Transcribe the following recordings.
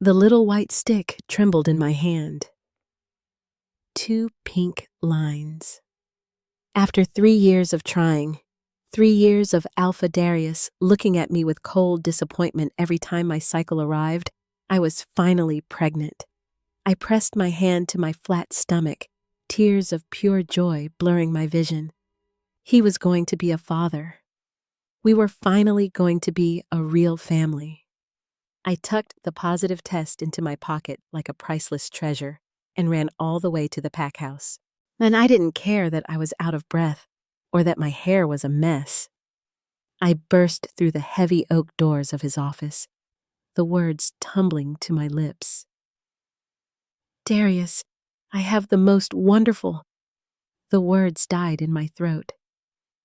The little white stick trembled in my hand. 2 pink lines. After 3 years of trying, 3 years of Alpha Darius looking at me with cold disappointment every time my cycle arrived, I was finally pregnant. I pressed my hand to my flat stomach, tears of pure joy blurring my vision. He was going to be a father. We were finally going to be a real family. I tucked the positive test into my pocket like a priceless treasure and ran all the way to the pack house. And I didn't care that I was out of breath or that my hair was a mess. I burst through the heavy oak doors of his office, the words tumbling to my lips. Darius, I have the most wonderful. The words died in my throat.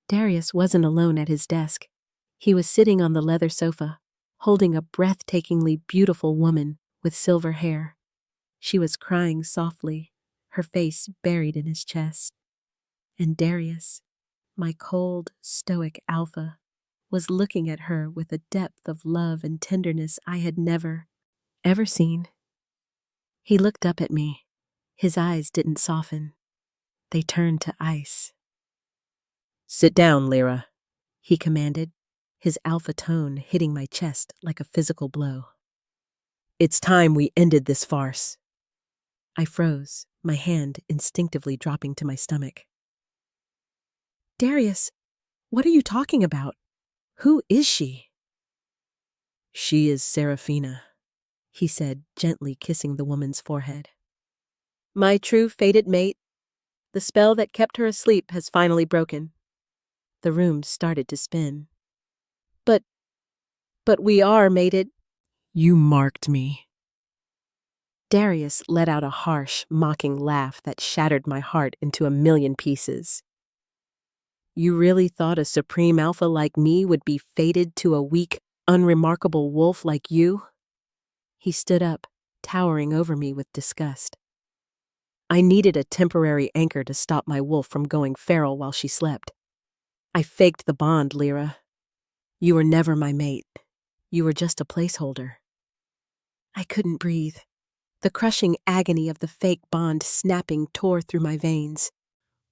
Darius wasn't alone at his desk. He was sitting on the leather sofa, holding a breathtakingly beautiful woman with silver hair. She was crying softly, her face buried in his chest. And Darius, my cold, stoic alpha, was looking at her with a depth of love and tenderness I had never, ever seen. He looked up at me. His eyes didn't soften. They turned to ice. "Sit down, Lyra," he commanded, his alpha tone hitting my chest like a physical blow. "It's time we ended this farce." I froze, my hand instinctively dropping to my stomach. Darius, what are you talking about? Who is she? "She is Seraphina," he said, gently kissing the woman's forehead. "My true fated mate. The spell that kept her asleep has finally broken." The room started to spin. But we are mated." "You marked me." Darius let out a harsh, mocking laugh that shattered my heart into a million pieces. "You really thought a supreme alpha like me would be fated to a weak, unremarkable wolf like you?" He stood up, towering over me with disgust. "I needed a temporary anchor to stop my wolf from going feral while she slept. I faked the bond, Lyra. You were never my mate. You were just a placeholder." I couldn't breathe. The crushing agony of the fake bond snapping tore through my veins.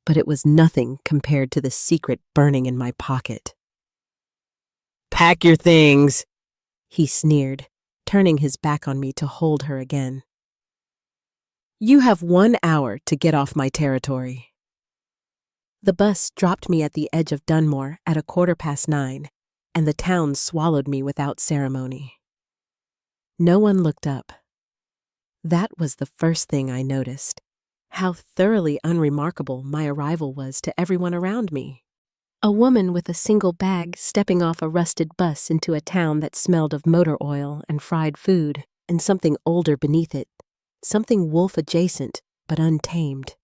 But it was nothing compared to the secret burning in my pocket. "Pack your things," he sneered, turning his back on me to hold her again. "You have 1 hour to get off my territory." The bus dropped me at the edge of Dunmore at 9:15, and the town swallowed me without ceremony. No one looked up. That was the first thing I noticed, how thoroughly unremarkable my arrival was to everyone around me. A woman with a single bag stepping off a rusted bus into a town that smelled of motor oil and fried food, and something older beneath it, something wolf-adjacent but untamed.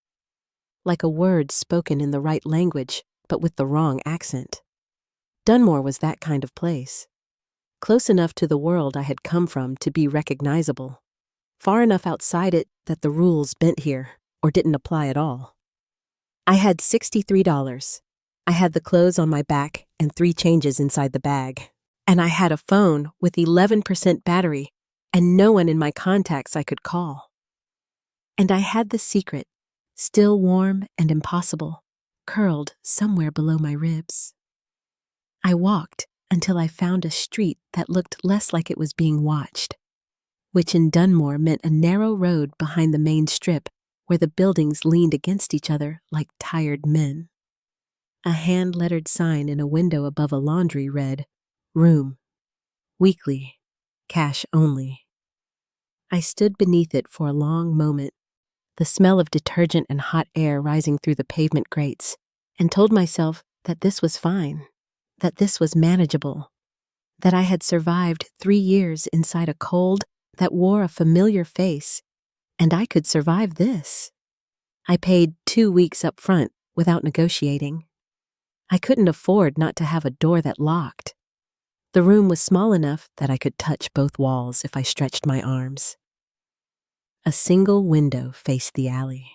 Like a word spoken in the right language, but with the wrong accent. Dunmore was that kind of place. Close enough to the world I had come from to be recognizable. Far enough outside it that the rules bent here, or didn't apply at all. I had $63. I had the clothes on my back and 3 changes inside the bag. And I had a phone with 11% battery and no one in my contacts I could call. And I had the secret, still warm and impossible, curled somewhere below my ribs. I walked until I found a street that looked less like it was being watched, which in Dunmore meant a narrow road behind the main strip where the buildings leaned against each other like tired men. A hand-lettered sign in a window above a laundry read, "Room. Weekly. Cash only." I stood beneath it for a long moment, the smell of detergent and hot air rising through the pavement grates, and told myself that this was fine, that this was manageable, that I had survived 3 years inside a cold that wore a familiar face, and I could survive this. I paid 2 weeks up front without negotiating. I couldn't afford not to have a door that locked. The room was small enough that I could touch both walls if I stretched my arms. A single window faced the alley.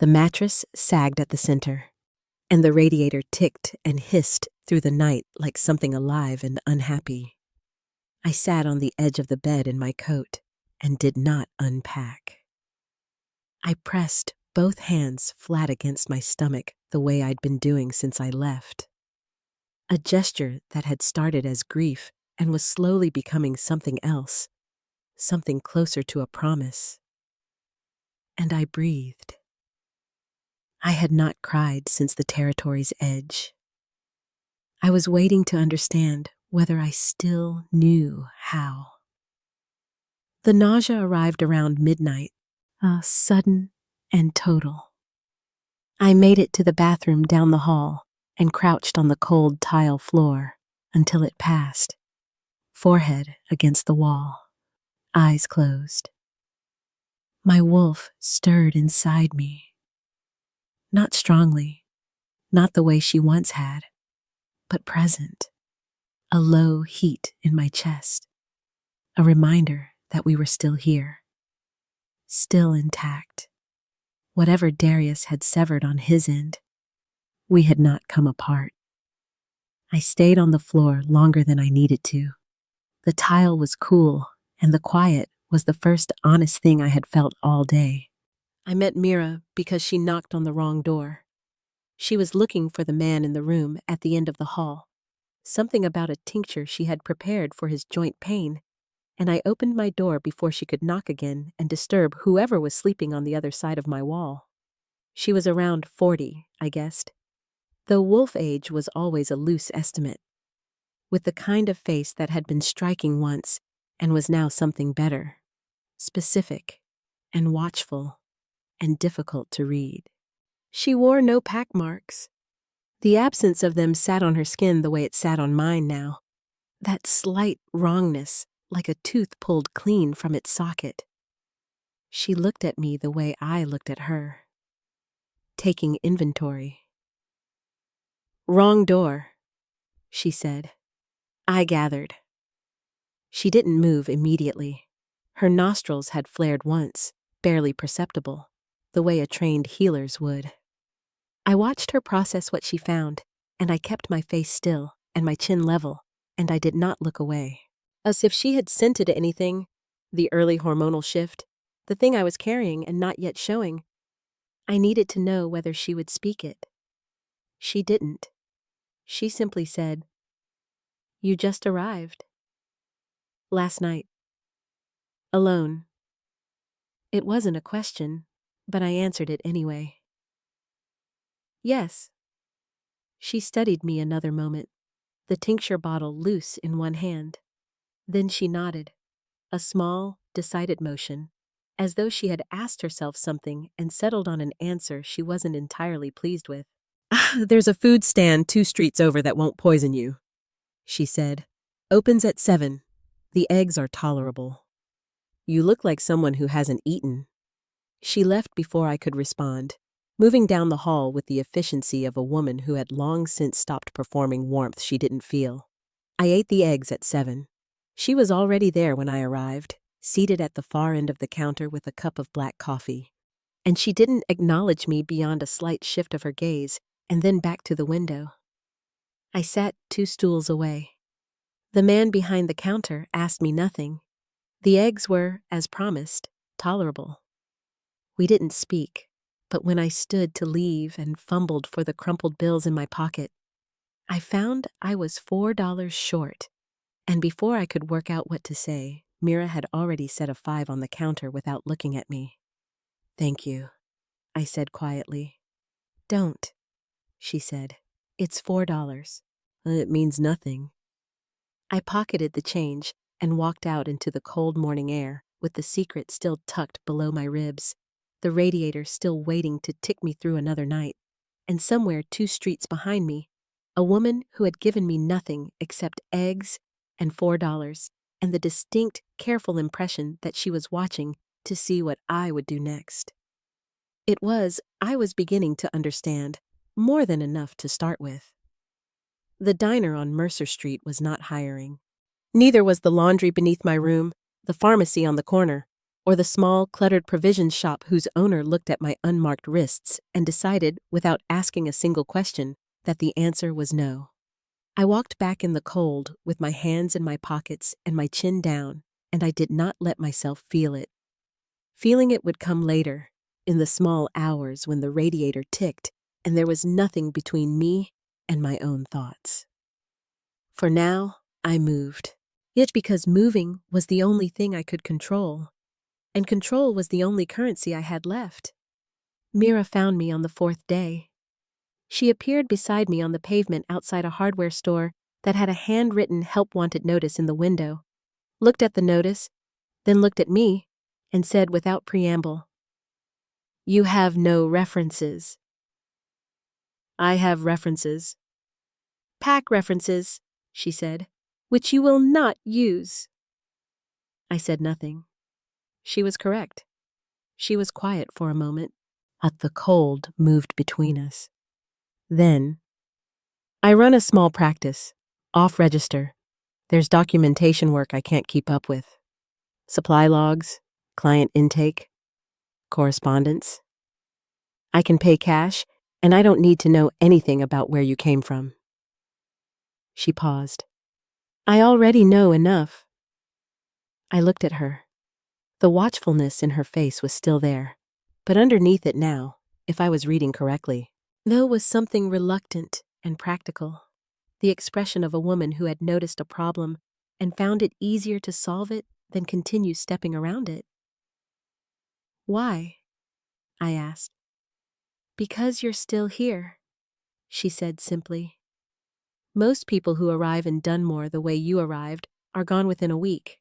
The mattress sagged at the center, and the radiator ticked and hissed through the night like something alive and unhappy. I sat on the edge of the bed in my coat, and did not unpack. I pressed both hands flat against my stomach the way I'd been doing since I left. A gesture that had started as grief and was slowly becoming something else, something closer to a promise. And I breathed. I had not cried since the territory's edge. I was waiting to understand whether I still knew how. The nausea arrived around midnight, sudden and total. I made it to the bathroom down the hall and crouched on the cold tile floor until it passed, forehead against the wall, eyes closed. My wolf stirred inside me. Not strongly, not the way she once had, but present. A low heat in my chest, a reminder that we were still here, still intact. Whatever Darius had severed on his end, we had not come apart. I stayed on the floor longer than I needed to. The tile was cool, and the quiet was the first honest thing I had felt all day. I met Mira because she knocked on the wrong door. She was looking for the man in the room at the end of the hall. Something about a tincture she had prepared for his joint pain, and I opened my door before she could knock again and disturb whoever was sleeping on the other side of my wall. She was around 40, I guessed, though wolf age was always a loose estimate, with the kind of face that had been striking once and was now something better, specific and watchful and difficult to read. She wore no pack marks. The absence of them sat on her skin the way it sat on mine now. That slight wrongness, like a tooth pulled clean from its socket. She looked at me the way I looked at her, taking inventory. "Wrong door," she said. I gathered. She didn't move immediately. Her nostrils had flared once, barely perceptible, the way a trained healer's would. I watched her process what she found, and I kept my face still and my chin level, and I did not look away. As if she had scented anything, the early hormonal shift, the thing I was carrying and not yet showing. I needed to know whether she would speak it. She didn't. She simply said, "You just arrived. Last night. Alone." It wasn't a question, but I answered it anyway. "Yes." She studied me another moment, the tincture bottle loose in one hand. Then she nodded, a small, decided motion, as though she had asked herself something and settled on an answer she wasn't entirely pleased with. "There's a food stand 2 streets over that won't poison you," she said. "Opens at 7. The eggs are tolerable. You look like someone who hasn't eaten." She left before I could respond, moving down the hall with the efficiency of a woman who had long since stopped performing warmth she didn't feel. I ate the eggs at 7. She was already there when I arrived, seated at the far end of the counter with a cup of black coffee. And she didn't acknowledge me beyond a slight shift of her gaze, and then back to the window. I sat 2 stools away. The man behind the counter asked me nothing. The eggs were, as promised, tolerable. We didn't speak, but when I stood to leave and fumbled for the crumpled bills in my pocket, I found I was $4 short, and before I could work out what to say, Mira had already set a 5 on the counter without looking at me. "Thank you," I said quietly. "Don't," she said. "It's $4. It means nothing." I pocketed the change and walked out into the cold morning air with the secret still tucked below my ribs, the radiator still waiting to tick me through another night, and somewhere 2 streets behind me, a woman who had given me nothing except eggs and $4 and the distinct, careful impression that she was watching to see what I would do next. I was beginning to understand, more than enough to start with. The diner on Mercer Street was not hiring. Neither was the laundry beneath my room, the pharmacy on the corner, or the small, cluttered provisions shop whose owner looked at my unmarked wrists and decided, without asking a single question, that the answer was no. I walked back in the cold with my hands in my pockets and my chin down and I did not let myself feel it. Feeling it would come later, in the small hours when the radiator ticked and there was nothing between me and my own thoughts. For now, I moved. Yet because moving was the only thing I could control, and control was the only currency I had left. Mira found me on the 4th day. She appeared beside me on the pavement outside a hardware store that had a handwritten help wanted notice in the window, looked at the notice, then looked at me, and said without preamble, "You have no references." "I have references." "Pack references," she said, "which you will not use." I said nothing. She was correct. She was quiet for a moment. The cold moved between us. Then, "I run a small practice, off-register. There's documentation work I can't keep up with. Supply logs, client intake, correspondence. I can pay cash, and I don't need to know anything about where you came from." She paused. "I already know enough." I looked at her. The watchfulness in her face was still there, but underneath it now, if I was reading correctly, there was something reluctant and practical, the expression of a woman who had noticed a problem and found it easier to solve it than continue stepping around it. "Why?" I asked. "Because you're still here," she said simply. "Most people who arrive in Dunmore the way you arrived are gone within a week.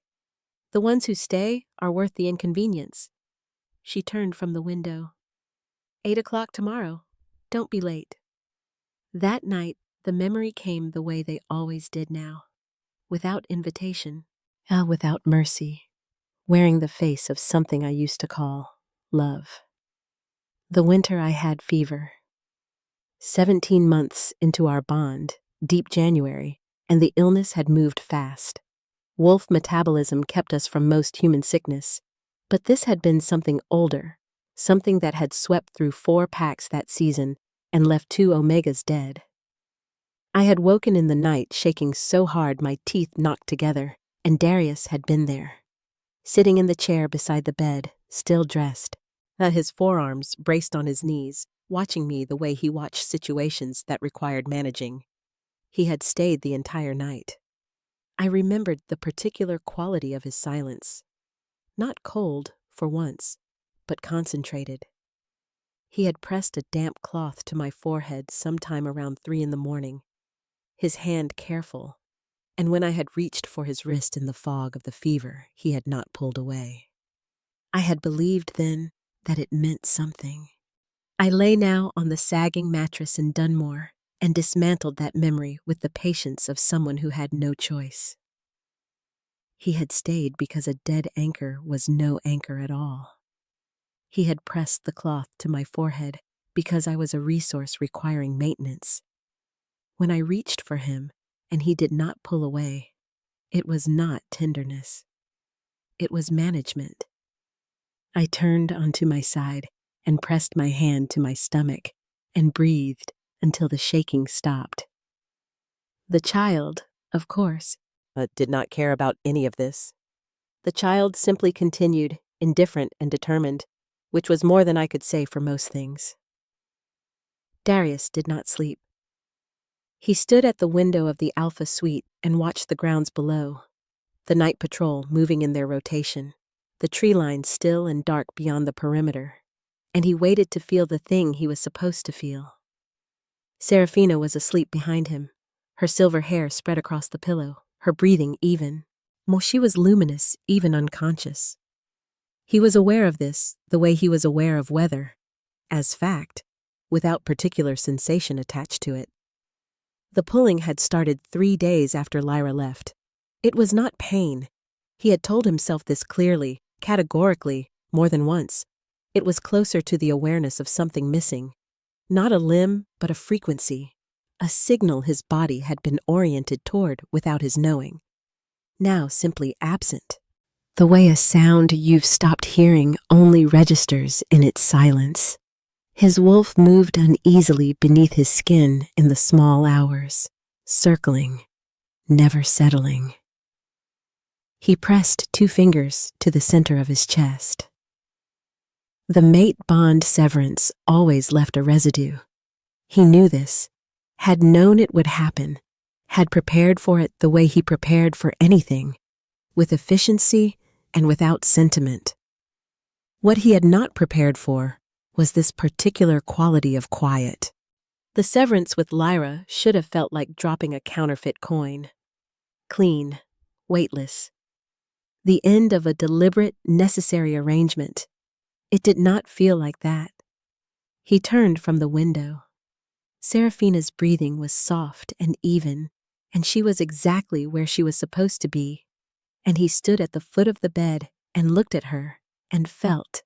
The ones who stay are worth the inconvenience." She turned from the window. 8 o'clock tomorrow. Don't be late." That night, the memory came the way they always did now, without invitation, without mercy, wearing the face of something I used to call love. The winter I had fever. 17 months into our bond, deep January, and the illness had moved fast. Wolf metabolism kept us from most human sickness, but this had been something older, something that had swept through 4 packs that season and left 2 omegas dead. I had woken in the night shaking so hard my teeth knocked together, and Darius had been there, sitting in the chair beside the bed, still dressed, his forearms braced on his knees, watching me the way he watched situations that required managing. He had stayed the entire night. I remembered the particular quality of his silence. Not cold, for once, but concentrated. He had pressed a damp cloth to my forehead sometime around 3 in the morning, his hand careful, and when I had reached for his wrist in the fog of the fever, he had not pulled away. I had believed then that it meant something. I lay now on the sagging mattress in Dunmore and dismantled that memory with the patience of someone who had no choice. He had stayed because a dead anchor was no anchor at all. He had pressed the cloth to my forehead because I was a resource requiring maintenance. When I reached for him and he did not pull away, it was not tenderness. It was management. I turned onto my side and pressed my hand to my stomach and breathed until the shaking stopped. The child, of course, did not care about any of this. The child simply continued, indifferent and determined, which was more than I could say for most things. Darius did not sleep. He stood at the window of the Alpha suite and watched the grounds below, the night patrol moving in their rotation, the tree line still and dark beyond the perimeter, and he waited to feel the thing he was supposed to feel. Serafina was asleep behind him, her silver hair spread across the pillow, her breathing even. She was luminous, even unconscious. He was aware of this the way he was aware of weather, as fact, without particular sensation attached to it. The pulling had started 3 days after Lyra left. It was not pain. He had told himself this clearly, categorically, more than once. It was closer to the awareness of something missing. Not a limb, but a frequency. A signal his body had been oriented toward without his knowing. Now simply absent. The way a sound you've stopped hearing only registers in its silence. His wolf moved uneasily beneath his skin in the small hours, circling, never settling. He pressed 2 fingers to the center of his chest. The mate bond severance always left a residue. He knew this, had known it would happen, had prepared for it the way he prepared for anything, with efficiency and without sentiment. What he had not prepared for was this particular quality of quiet. The severance with Lyra should have felt like dropping a counterfeit coin. Clean, weightless. The end of a deliberate, necessary arrangement. It did not feel like that. He turned from the window. Seraphina's breathing was soft and even, and she was exactly where she was supposed to be. And he stood at the foot of the bed and looked at her and felt,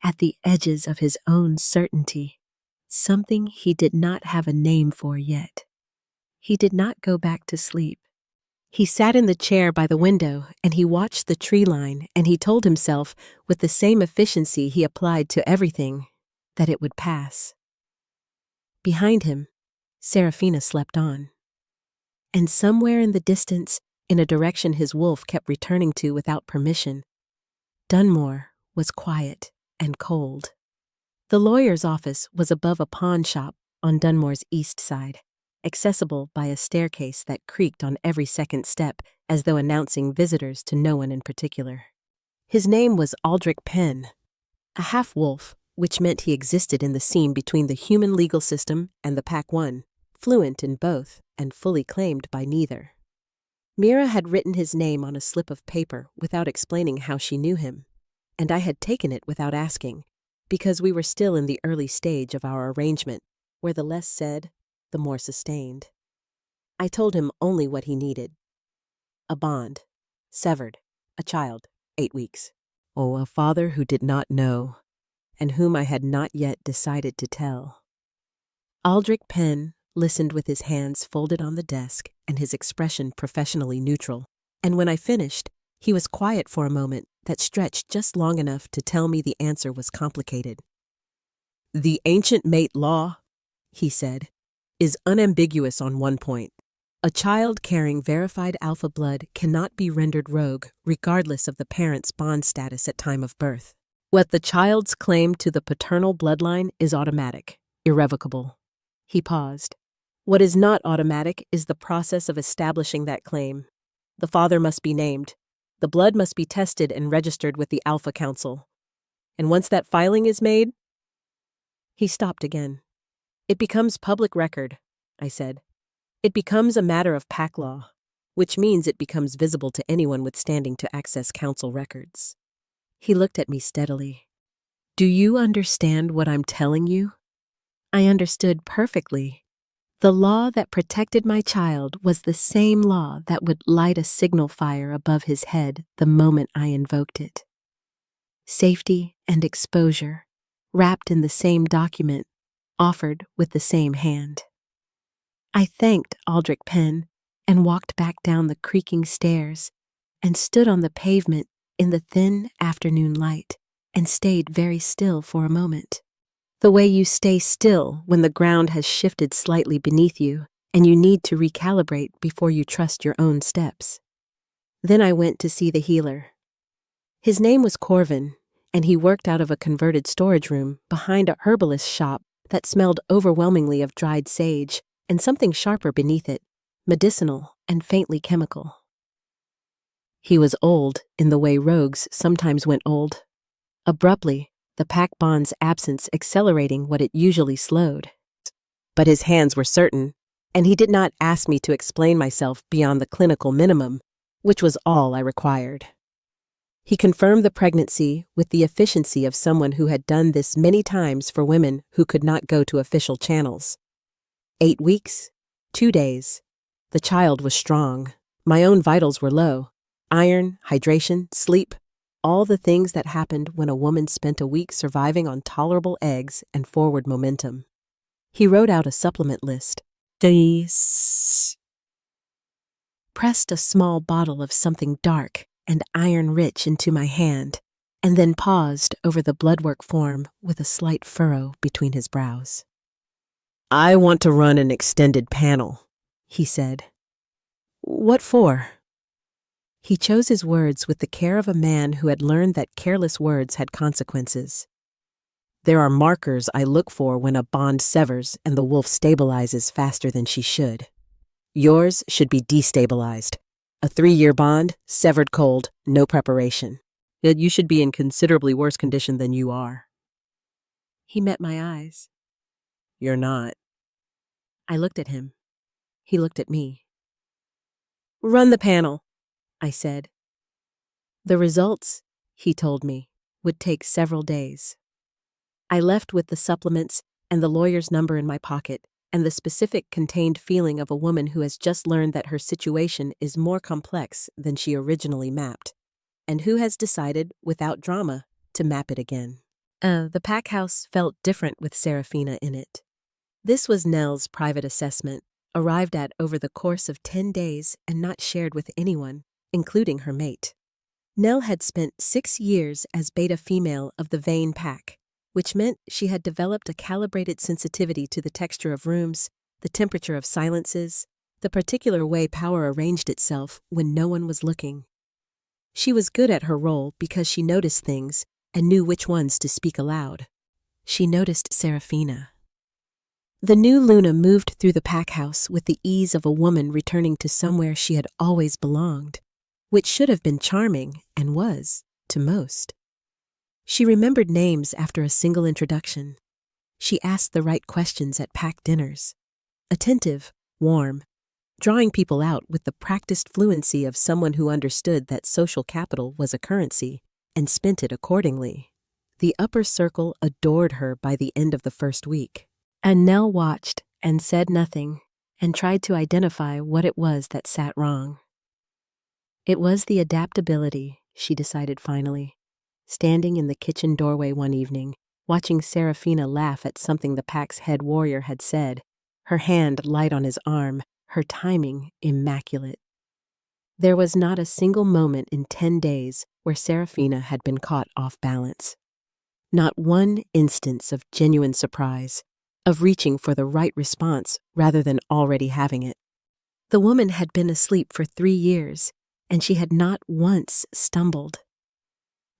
at the edges of his own certainty, something he did not have a name for yet. He did not go back to sleep. He sat in the chair by the window and he watched the tree line, and he told himself, with the same efficiency he applied to everything, that it would pass. Behind him, Seraphina slept on. And somewhere in the distance, in a direction his wolf kept returning to without permission, Dunmore was quiet and cold. The lawyer's office was above a pawn shop on Dunmore's east side, accessible by a staircase that creaked on every second step as though announcing visitors to no one in particular. His name was Aldrich Penn, a half-wolf, which meant he existed in the seam between the human legal system and the Pack One, fluent in both and fully claimed by neither. Mira had written his name on a slip of paper without explaining how she knew him, and I had taken it without asking, because we were still in the early stage of our arrangement, where the less said, the more sustained. I told him only what he needed. A bond, severed, a child, 8 weeks. Oh, a father who did not know, and whom I had not yet decided to tell. Aldrich Penn listened with his hands folded on the desk and his expression professionally neutral, and when I finished, he was quiet for a moment that stretched just long enough to tell me the answer was complicated. The ancient mate law, he said, is unambiguous on one point. A child carrying verified alpha blood cannot be rendered rogue regardless of the parent's bond status at time of birth. What the child's claim to the paternal bloodline is automatic, irrevocable. He paused. What is not automatic is the process of establishing that claim. The father must be named. The blood must be tested and registered with the Alpha Council. And once that filing is made... He stopped again. It becomes public record, I said. It becomes a matter of pack law, which means it becomes visible to anyone with standing to access council records. He looked at me steadily. Do you understand what I'm telling you? I understood perfectly. The law that protected my child was the same law that would light a signal fire above his head the moment I invoked it. Safety and exposure, wrapped in the same document, offered with the same hand. I thanked Aldrich Penn and walked back down the creaking stairs and stood on the pavement in the thin afternoon light and stayed very still for a moment. The way you stay still when the ground has shifted slightly beneath you and you need to recalibrate before you trust your own steps. Then I went to see the healer. His name was Corvin, and he worked out of a converted storage room behind a herbalist shop that smelled overwhelmingly of dried sage and something sharper beneath it, medicinal and faintly chemical. He was old in the way rogues sometimes went old. Abruptly, the pack bond's absence accelerating what it usually slowed. But his hands were certain, and he did not ask me to explain myself beyond the clinical minimum, which was all I required. He confirmed the pregnancy with the efficiency of someone who had done this many times for women who could not go to official channels. 8 weeks, 2 days. The child was strong. My own vitals were low. Iron, hydration, sleep, all the things that happened when a woman spent a week surviving on tolerable eggs and forward momentum. He wrote out a supplement list. Pressed a small bottle of something dark and iron-rich into my hand, and then paused over the bloodwork form with a slight furrow between his brows. I want to run an extended panel, he said. What for? He chose his words with the care of a man who had learned that careless words had consequences. There are markers I look for when a bond severs and the wolf stabilizes faster than she should. Yours should be destabilized. A 3-year bond, severed cold, no preparation. Yet you should be in considerably worse condition than you are. He met my eyes. You're not. I looked at him. He looked at me. Run the panel, I said. The results, he told me, would take several days. I left with the supplements and the lawyer's number in my pocket, and the specific contained feeling of a woman who has just learned that her situation is more complex than she originally mapped, and who has decided, without drama, to map it again. The pack house felt different with Serafina in it. This was Nell's private assessment, arrived at over the course of 10 days and not shared with anyone, including her mate. Nell had spent 6 years as beta female of the Vane pack, which meant she had developed a calibrated sensitivity to the texture of rooms, the temperature of silences, the particular way power arranged itself when no one was looking. She was good at her role because she noticed things and knew which ones to speak aloud. She noticed Serafina. The new Luna moved through the pack house with the ease of a woman returning to somewhere she had always belonged, which should have been charming and was, to most. She remembered names after a single introduction. She asked the right questions at pack dinners. Attentive, warm, drawing people out with the practiced fluency of someone who understood that social capital was a currency and spent it accordingly. The upper circle adored her by the end of the first week. And Nell watched and said nothing and tried to identify what it was that sat wrong. It was the adaptability, she decided finally, standing in the kitchen doorway one evening, watching Serafina laugh at something the pack's head warrior had said, her hand light on his arm, her timing immaculate. There was not a single moment in 10 days where Serafina had been caught off balance. Not one instance of genuine surprise, of reaching for the right response rather than already having it. The woman had been asleep for 3 years, and she had not once stumbled.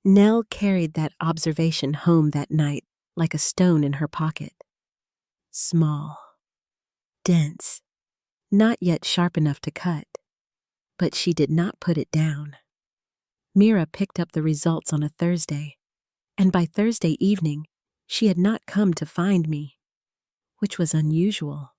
Nell carried that observation home that night like a stone in her pocket. Small, dense, not yet sharp enough to cut, but she did not put it down. Mira picked up the results on a Thursday, and by Thursday evening, she had not come to find me, which was unusual.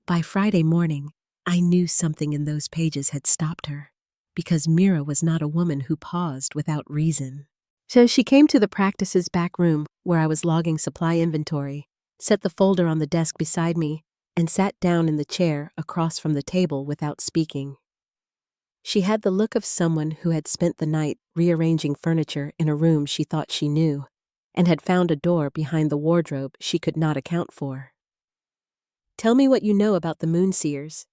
By Friday morning, I knew something in those pages had stopped her, because Mira was not a woman who paused without reason. So she came to the practice's back room where I was logging supply inventory, set the folder on the desk beside me, and sat down in the chair across from the table without speaking. She had the look of someone who had spent the night rearranging furniture in a room she thought she knew, and had found a door behind the wardrobe she could not account for. "Tell me what you know about the moon seers,"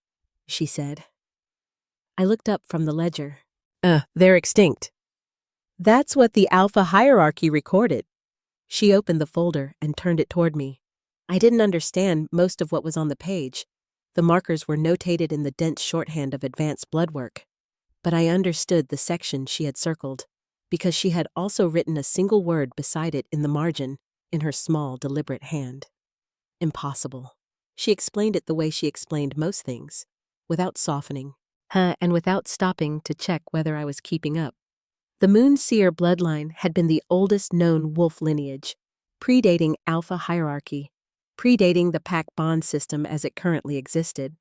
she said. I looked up from the ledger. They're extinct." "That's what the Alpha hierarchy recorded." She opened the folder and turned it toward me. I didn't understand most of what was on the page. The markers were notated in the dense shorthand of advanced blood work. But I understood the section she had circled, because she had also written a single word beside it in the margin, in her small, deliberate hand. Impossible. She explained it the way she explained most things, without softening, and without stopping to check whether I was keeping up. The Moon Seer bloodline had been the oldest known wolf lineage, predating Alpha hierarchy, predating the pack bond system as it currently existed.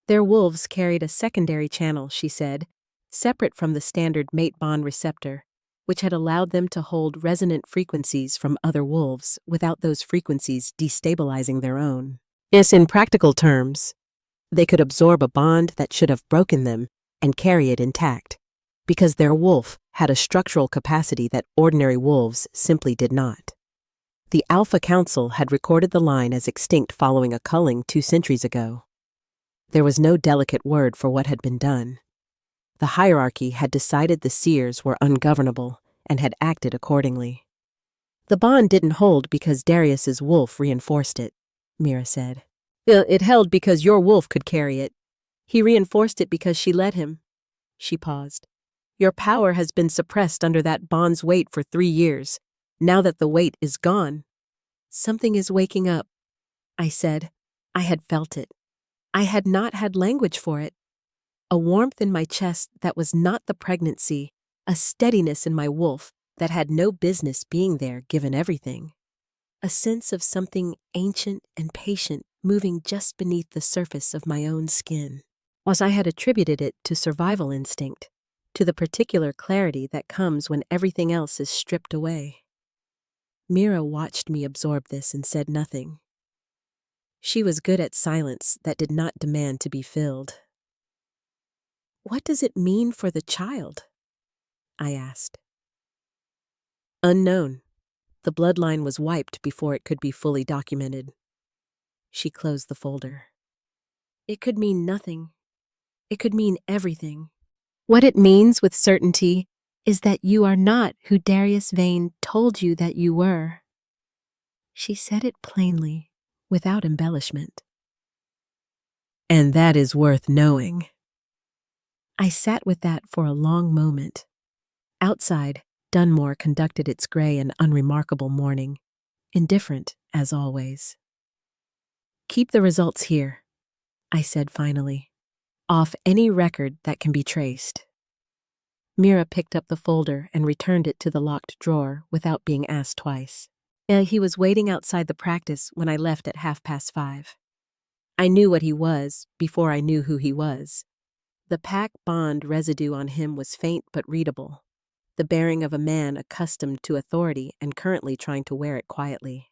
Their wolves carried a secondary channel, she said, separate from the standard mate bond receptor, which had allowed them to hold resonant frequencies from other wolves without those frequencies destabilizing their own. Yes, in practical terms, they could absorb a bond that should have broken them and carry it intact, because their wolf had a structural capacity that ordinary wolves simply did not. The Alpha Council had recorded the line as extinct following a culling 2 centuries ago. There was no delicate word for what had been done. The hierarchy had decided the seers were ungovernable and had acted accordingly. "The bond didn't hold because Darius's wolf reinforced it," Mira said. "It held because your wolf could carry it. He reinforced it because she let him. She paused. Your power has been suppressed under that bond's weight for 3 years. Now that the weight is gone, something is waking up, I said. I had felt it. I had not had language for it. A warmth in my chest that was not the pregnancy, a steadiness in my wolf that had no business being there given everything. A sense of something ancient and patient moving just beneath the surface of my own skin. As I had attributed it to survival instinct, to the particular clarity that comes when everything else is stripped away. Mira watched me absorb this and said nothing. She was good at silence that did not demand to be filled. What does it mean for the child? I asked. Unknown. The bloodline was wiped before it could be fully documented. She closed the folder. It could mean nothing. It could mean everything. What it means with certainty is that you are not who Darius Vane told you that you were. She said it plainly, without embellishment. And that is worth knowing. I sat with that for a long moment. Outside, Dunmore conducted its gray and unremarkable morning, indifferent as always. Keep the results here, I said finally, off any record that can be traced. Mira picked up the folder and returned it to the locked drawer without being asked twice. He was waiting outside the practice when I left at 5:30. I knew what he was before I knew who he was. The pack bond residue on him was faint but readable, the bearing of a man accustomed to authority and currently trying to wear it quietly.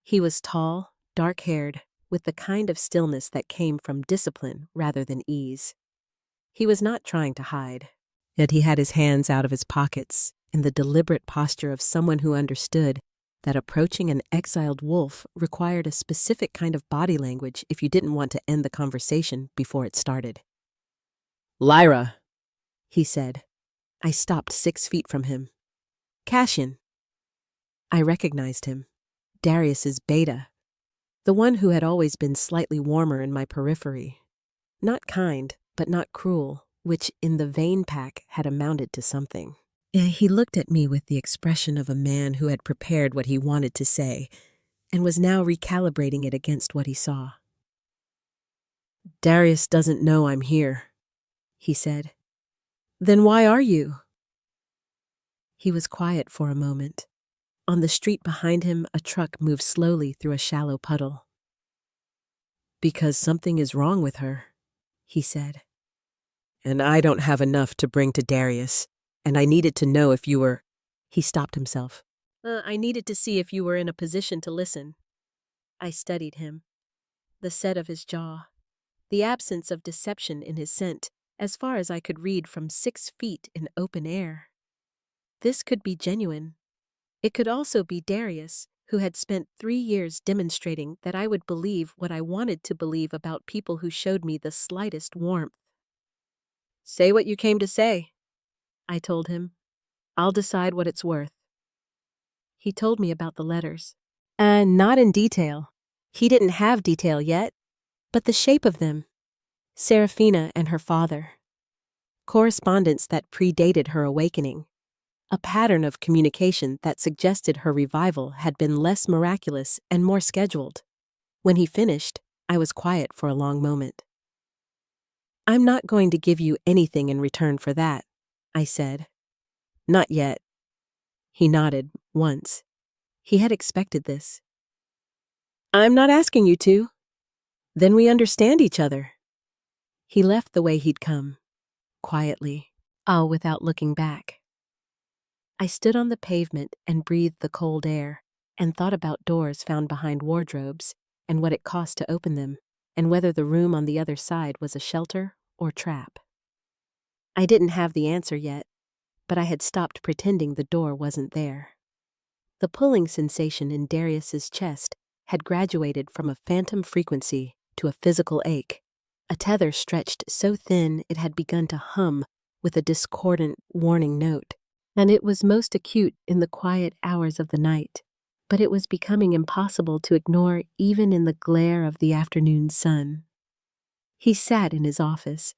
He was tall, dark-haired, with the kind of stillness that came from discipline rather than ease. He was not trying to hide, yet he had his hands out of his pockets in the deliberate posture of someone who understood that approaching an exiled wolf required a specific kind of body language if you didn't want to end the conversation before it started. Lyra, he said. I stopped 6 feet from him. Cassian. I recognized him. Darius's beta. The one who had always been slightly warmer in my periphery. Not kind, but not cruel, which in the Vane pack had amounted to something. He looked at me with the expression of a man who had prepared what he wanted to say and was now recalibrating it against what he saw. Darius doesn't know I'm here, he said. Then why are you? He was quiet for a moment. On the street behind him, a truck moved slowly through a shallow puddle. Because something is wrong with her, he said. And I don't have enough to bring to Darius, and I needed to know if you were... He stopped himself. I needed to see if you were in a position to listen. I studied him. The set of his jaw. The absence of deception in his scent, as far as I could read from 6 feet in open air. This could be genuine. It could also be Darius, who had spent 3 years demonstrating that I would believe what I wanted to believe about people who showed me the slightest warmth. Say what you came to say, I told him. I'll decide what it's worth. He told me about the letters. Not in detail. He didn't have detail yet, but the shape of them. Seraphina and her father. Correspondence that predated her awakening. A pattern of communication that suggested her revival had been less miraculous and more scheduled. When he finished, I was quiet for a long moment. I'm not going to give you anything in return for that, I said. Not yet. He nodded once. He had expected this. I'm not asking you to. Then we understand each other. He left the way he'd come, quietly, all without looking back. I stood on the pavement and breathed the cold air and thought about doors found behind wardrobes and what it cost to open them and whether the room on the other side was a shelter or trap. I didn't have the answer yet, but I had stopped pretending the door wasn't there. The pulling sensation in Darius's chest had graduated from a phantom frequency to a physical ache. A tether stretched so thin it had begun to hum with a discordant warning note. And it was most acute in the quiet hours of the night, but it was becoming impossible to ignore even in the glare of the afternoon sun. He sat in his office,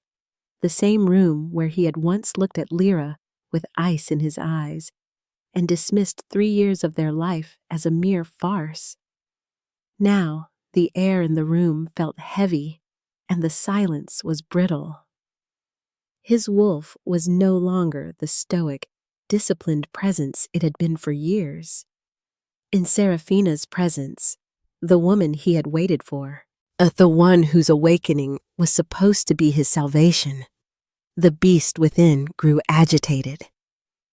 the same room where he had once looked at Lyra with ice in his eyes and dismissed 3 years of their life as a mere farce. Now, the air in the room felt heavy, and the silence was brittle. His wolf was no longer the stoic, disciplined presence it had been for years. In Seraphina's presence, the woman he had waited for, the one whose awakening was supposed to be his salvation, the beast within grew agitated.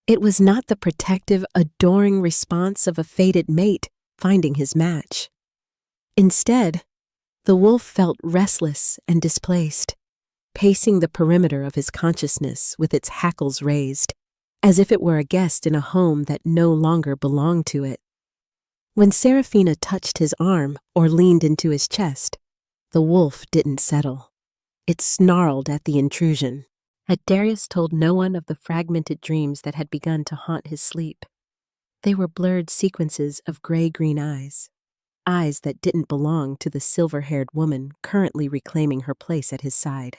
It was not the protective, adoring response of a fated mate finding his match. Instead, the wolf felt restless and displaced, pacing the perimeter of his consciousness with its hackles raised, as if it were a guest in a home that no longer belonged to it. When Seraphina touched his arm or leaned into his chest, the wolf didn't settle. It snarled at the intrusion. Darius told no one of the fragmented dreams that had begun to haunt his sleep. They were blurred sequences of gray-green eyes that didn't belong to the silver-haired woman currently reclaiming her place at his side.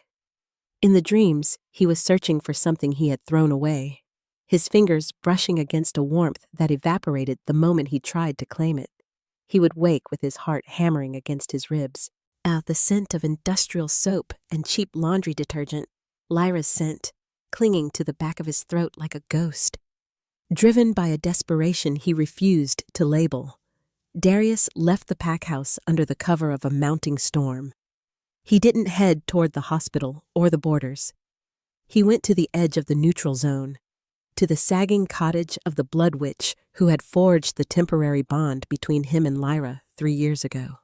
In the dreams, he was searching for something he had thrown away, his fingers brushing against a warmth that evaporated the moment he tried to claim it. He would wake with his heart hammering against his ribs. The scent of industrial soap and cheap laundry detergent, Lyra's scent, clinging to the back of his throat like a ghost. Driven by a desperation he refused to label, Darius left the pack house under the cover of a mounting storm. He didn't head toward the hospital or the borders. He went to the edge of the neutral zone, to the sagging cottage of the Blood Witch who had forged the temporary bond between him and Lyra 3 years ago.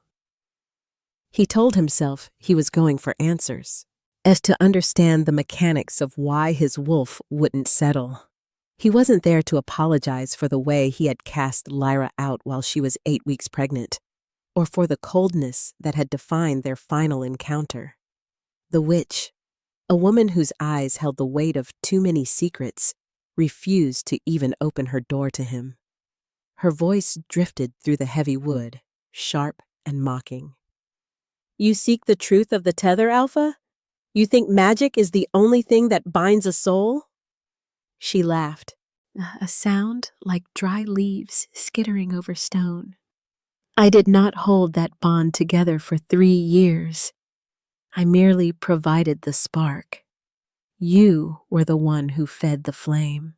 He told himself he was going for answers, as to understand the mechanics of why his wolf wouldn't settle. He wasn't there to apologize for the way he had cast Lyra out while she was 8 weeks pregnant, or for the coldness that had defined their final encounter. The witch, a woman whose eyes held the weight of too many secrets, refused to even open her door to him. Her voice drifted through the heavy wood, sharp and mocking. "You seek the truth of the tether, Alpha? You think magic is the only thing that binds a soul?" She laughed, a sound like dry leaves skittering over stone. "I did not hold that bond together for 3 years. I merely provided the spark. You were the one who fed the flame."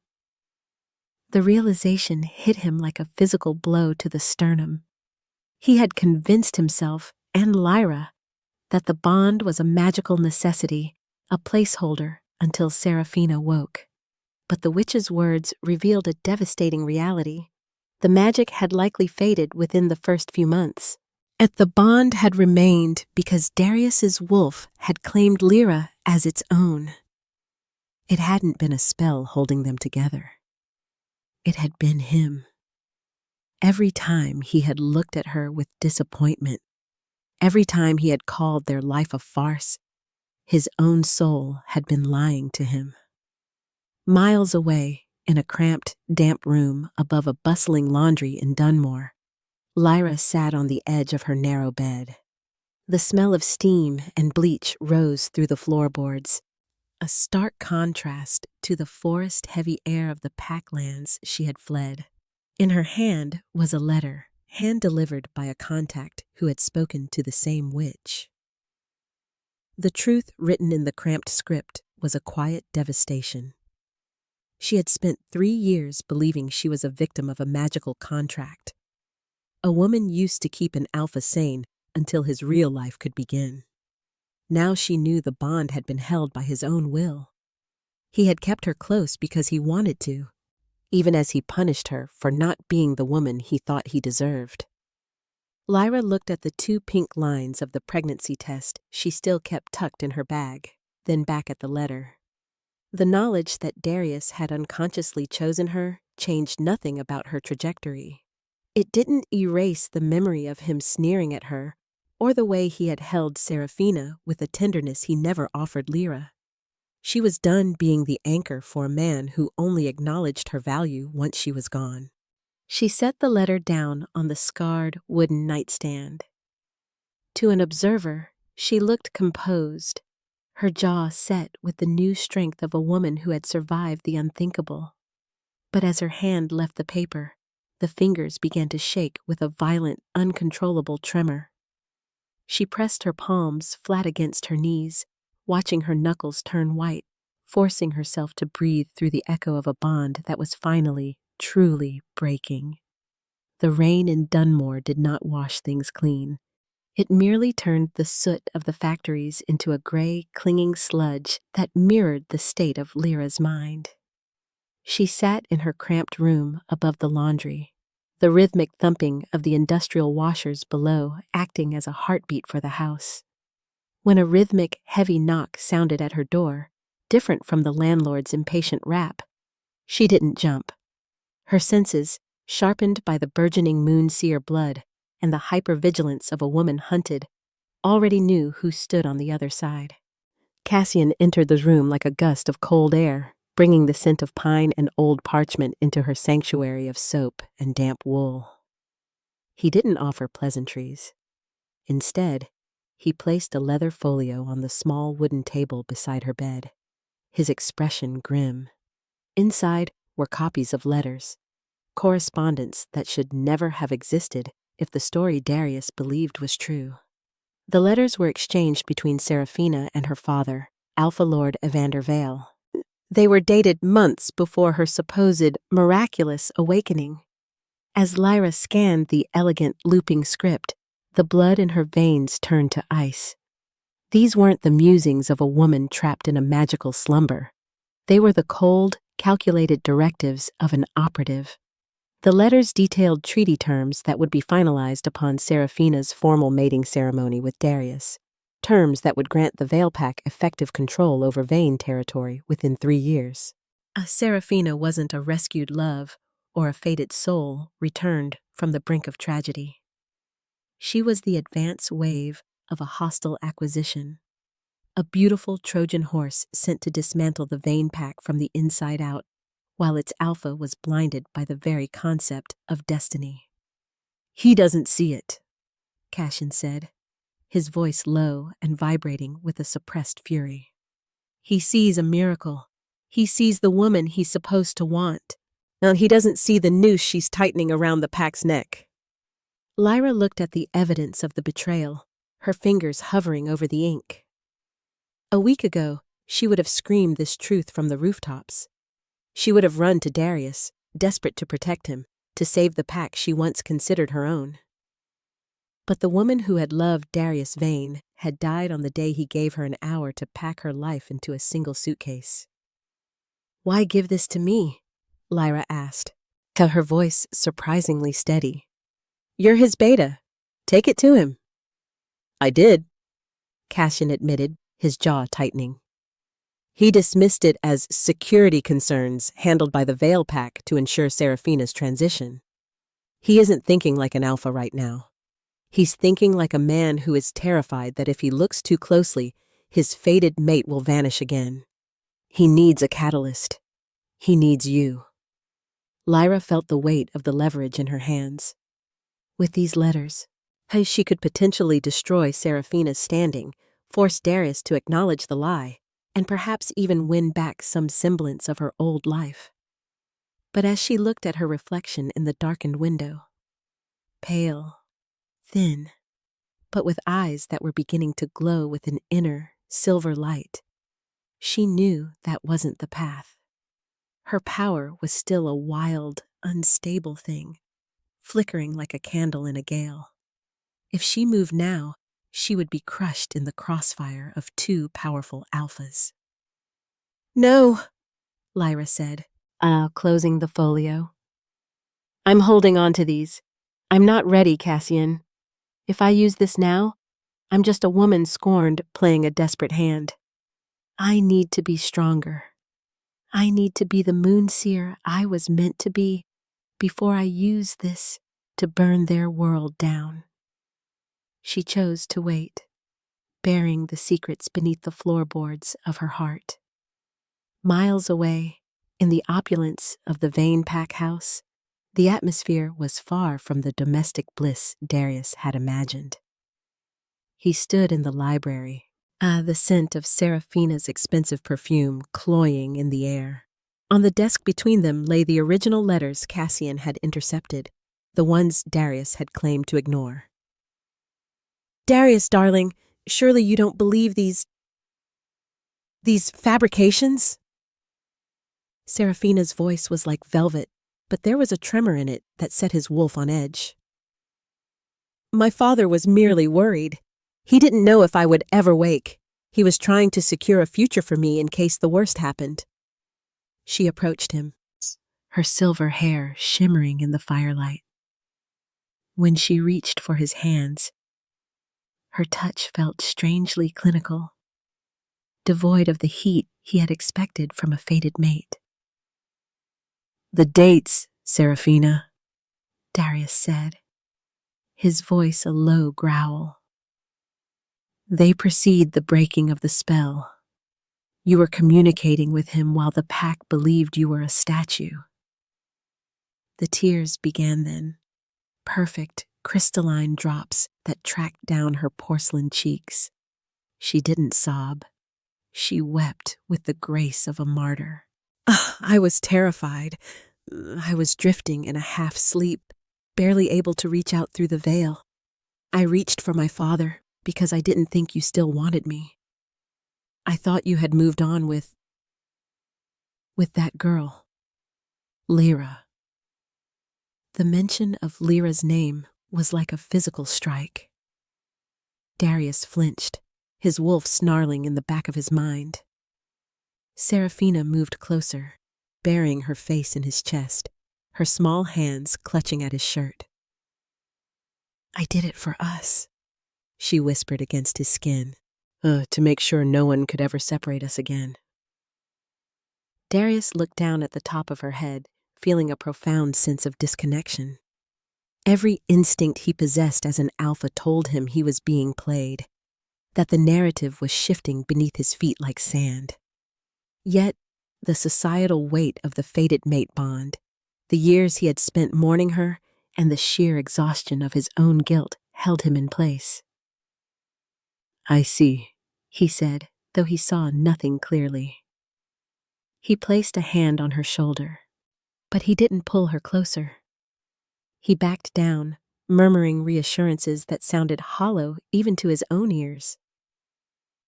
The realization hit him like a physical blow to the sternum. He had convinced himself and Lyra that the bond was a magical necessity, a placeholder until Seraphina woke. But the witch's words revealed a devastating reality. The magic had likely faded within the first few months. Yet the bond had remained because Darius's wolf had claimed Lyra as its own. It hadn't been a spell holding them together. It had been him. Every time he had looked at her with disappointment, every time he had called their life a farce, his own soul had been lying to him. Miles away, in a cramped, damp room above a bustling laundry in Dunmore, Lyra sat on the edge of her narrow bed. The smell of steam and bleach rose through the floorboards, a stark contrast to the forest-heavy air of the packlands she had fled. In her hand was a letter, hand-delivered by a contact who had spoken to the same witch. The truth written in the cramped script was a quiet devastation. She had spent 3 years believing she was a victim of a magical contract. A woman used to keep an alpha sane until his real life could begin. Now she knew the bond had been held by his own will. He had kept her close because he wanted to, even as he punished her for not being the woman he thought he deserved. Lyra looked at the 2 pink lines of the pregnancy test she still kept tucked in her bag, then back at the letter. The knowledge that Darius had unconsciously chosen her changed nothing about her trajectory. It didn't erase the memory of him sneering at her, or the way he had held Seraphina with a tenderness he never offered Lyra. She was done being the anchor for a man who only acknowledged her value once she was gone. She set the letter down on the scarred wooden nightstand. To an observer, she looked composed, her jaw set with the new strength of a woman who had survived the unthinkable. But as her hand left the paper, the fingers began to shake with a violent, uncontrollable tremor. She pressed her palms flat against her knees, watching her knuckles turn white, forcing herself to breathe through the echo of a bond that was finally, truly breaking. The rain in Dunmore did not wash things clean. It merely turned the soot of the factories into a gray, clinging sludge that mirrored the state of Lyra's mind. She sat in her cramped room above the laundry, the rhythmic thumping of the industrial washers below acting as a heartbeat for the house. When a rhythmic, heavy knock sounded at her door, different from the landlord's impatient rap, she didn't jump. Her senses, sharpened by the burgeoning moon-seer blood and the hypervigilance of a woman hunted, already knew who stood on the other side. Cassian entered the room like a gust of cold air, bringing the scent of pine and old parchment into her sanctuary of soap and damp wool. He didn't offer pleasantries. Instead, he placed a leather folio on the small wooden table beside her bed, his expression grim. Inside were copies of letters, correspondence that should never have existed if the story Darius believed was true. The letters were exchanged between Seraphina and her father, Alpha Lord Evander Vale. They were dated months before her supposed miraculous awakening. As Lyra scanned the elegant looping script, the blood in her veins turned to ice. These weren't the musings of a woman trapped in a magical slumber. They were the cold, calculated directives of an operative. The letters detailed treaty terms that would be finalized upon Seraphina's formal mating ceremony with Darius, terms that would grant the Vale Pack effective control over Vane territory within 3 years. Seraphina wasn't a rescued love or a fated soul returned from the brink of tragedy. She was the advance wave of a hostile acquisition, a beautiful Trojan horse sent to dismantle the Vane Pack from the inside out, while its alpha was blinded by the very concept of destiny. "He doesn't see it," Cassian said, his voice low and vibrating with a suppressed fury. "He sees a miracle. He sees the woman he's supposed to want. Now he doesn't see the noose she's tightening around the pack's neck." Lyra looked at the evidence of the betrayal, her fingers hovering over the ink. A week ago, she would have screamed this truth from the rooftops. She would have run to Darius, desperate to protect him, to save the pack she once considered her own. But the woman who had loved Darius Vane had died on the day he gave her an hour to pack her life into a single suitcase. "Why give this to me?" Lyra asked, her voice surprisingly steady. "You're his beta. Take it to him." "I did," Cassian admitted, his jaw tightening. "He dismissed it as security concerns handled by the Vale Pack to ensure Seraphina's transition. He isn't thinking like an alpha right now. He's thinking like a man who is terrified that if he looks too closely, his fated mate will vanish again. He needs a catalyst. He needs you." Lyra felt the weight of the leverage in her hands. With these letters, she could potentially destroy Seraphina's standing, force Darius to acknowledge the lie, and perhaps even win back some semblance of her old life. But as she looked at her reflection in the darkened window, pale, thin, but with eyes that were beginning to glow with an inner, silver light, she knew that wasn't the path. Her power was still a wild, unstable thing, flickering like a candle in a gale. If she moved now, she would be crushed in the crossfire of 2 powerful alphas. "No," Lyra said, closing the folio. "I'm holding on to these. I'm not ready, Cassian. If I use this now, I'm just a woman scorned playing a desperate hand. I need to be stronger. I need to be the moonseer I was meant to be before I use this to burn their world down." She chose to wait, bearing the secrets beneath the floorboards of her heart. Miles away, in the opulence of the Vane Pack house, the atmosphere was far from the domestic bliss Darius had imagined. He stood in the library, The scent of Seraphina's expensive perfume cloying in the air. On the desk between them lay the original letters Cassian had intercepted, the ones Darius had claimed to ignore. "Darius, darling, surely you don't believe these fabrications?" Seraphina's voice was like velvet, but there was a tremor in it that set his wolf on edge. "My father was merely worried. He didn't know if I would ever wake. He was trying to secure a future for me in case the worst happened." She approached him, her silver hair shimmering in the firelight. When she reached for his hands, her touch felt strangely clinical, devoid of the heat he had expected from a fated mate. "The dates, Seraphina," Darius said, his voice a low growl. "They precede the breaking of the spell. You were communicating with him while the pack believed you were a statue." The tears began then, perfect, crystalline drops that tracked down her porcelain cheeks. She didn't sob. She wept with the grace of a martyr. I was terrified. I was drifting in a half-sleep, barely able to reach out through the veil. I reached for my father because I didn't think you still wanted me. I thought you had moved on with that girl, Lyra." The mention of Lyra's name was like a physical strike. Darius flinched, his wolf snarling in the back of his mind. Seraphina moved closer, burying her face in his chest, her small hands clutching at his shirt. "I did it for us," she whispered against his skin, to make sure no one could ever separate us again." Darius looked down at the top of her head, feeling a profound sense of disconnection. Every instinct he possessed as an alpha told him he was being played, that the narrative was shifting beneath his feet like sand. Yet, the societal weight of the fated mate bond, the years he had spent mourning her, and the sheer exhaustion of his own guilt held him in place. "I see," he said, though he saw nothing clearly. He placed a hand on her shoulder, but he didn't pull her closer. He backed down, murmuring reassurances that sounded hollow even to his own ears.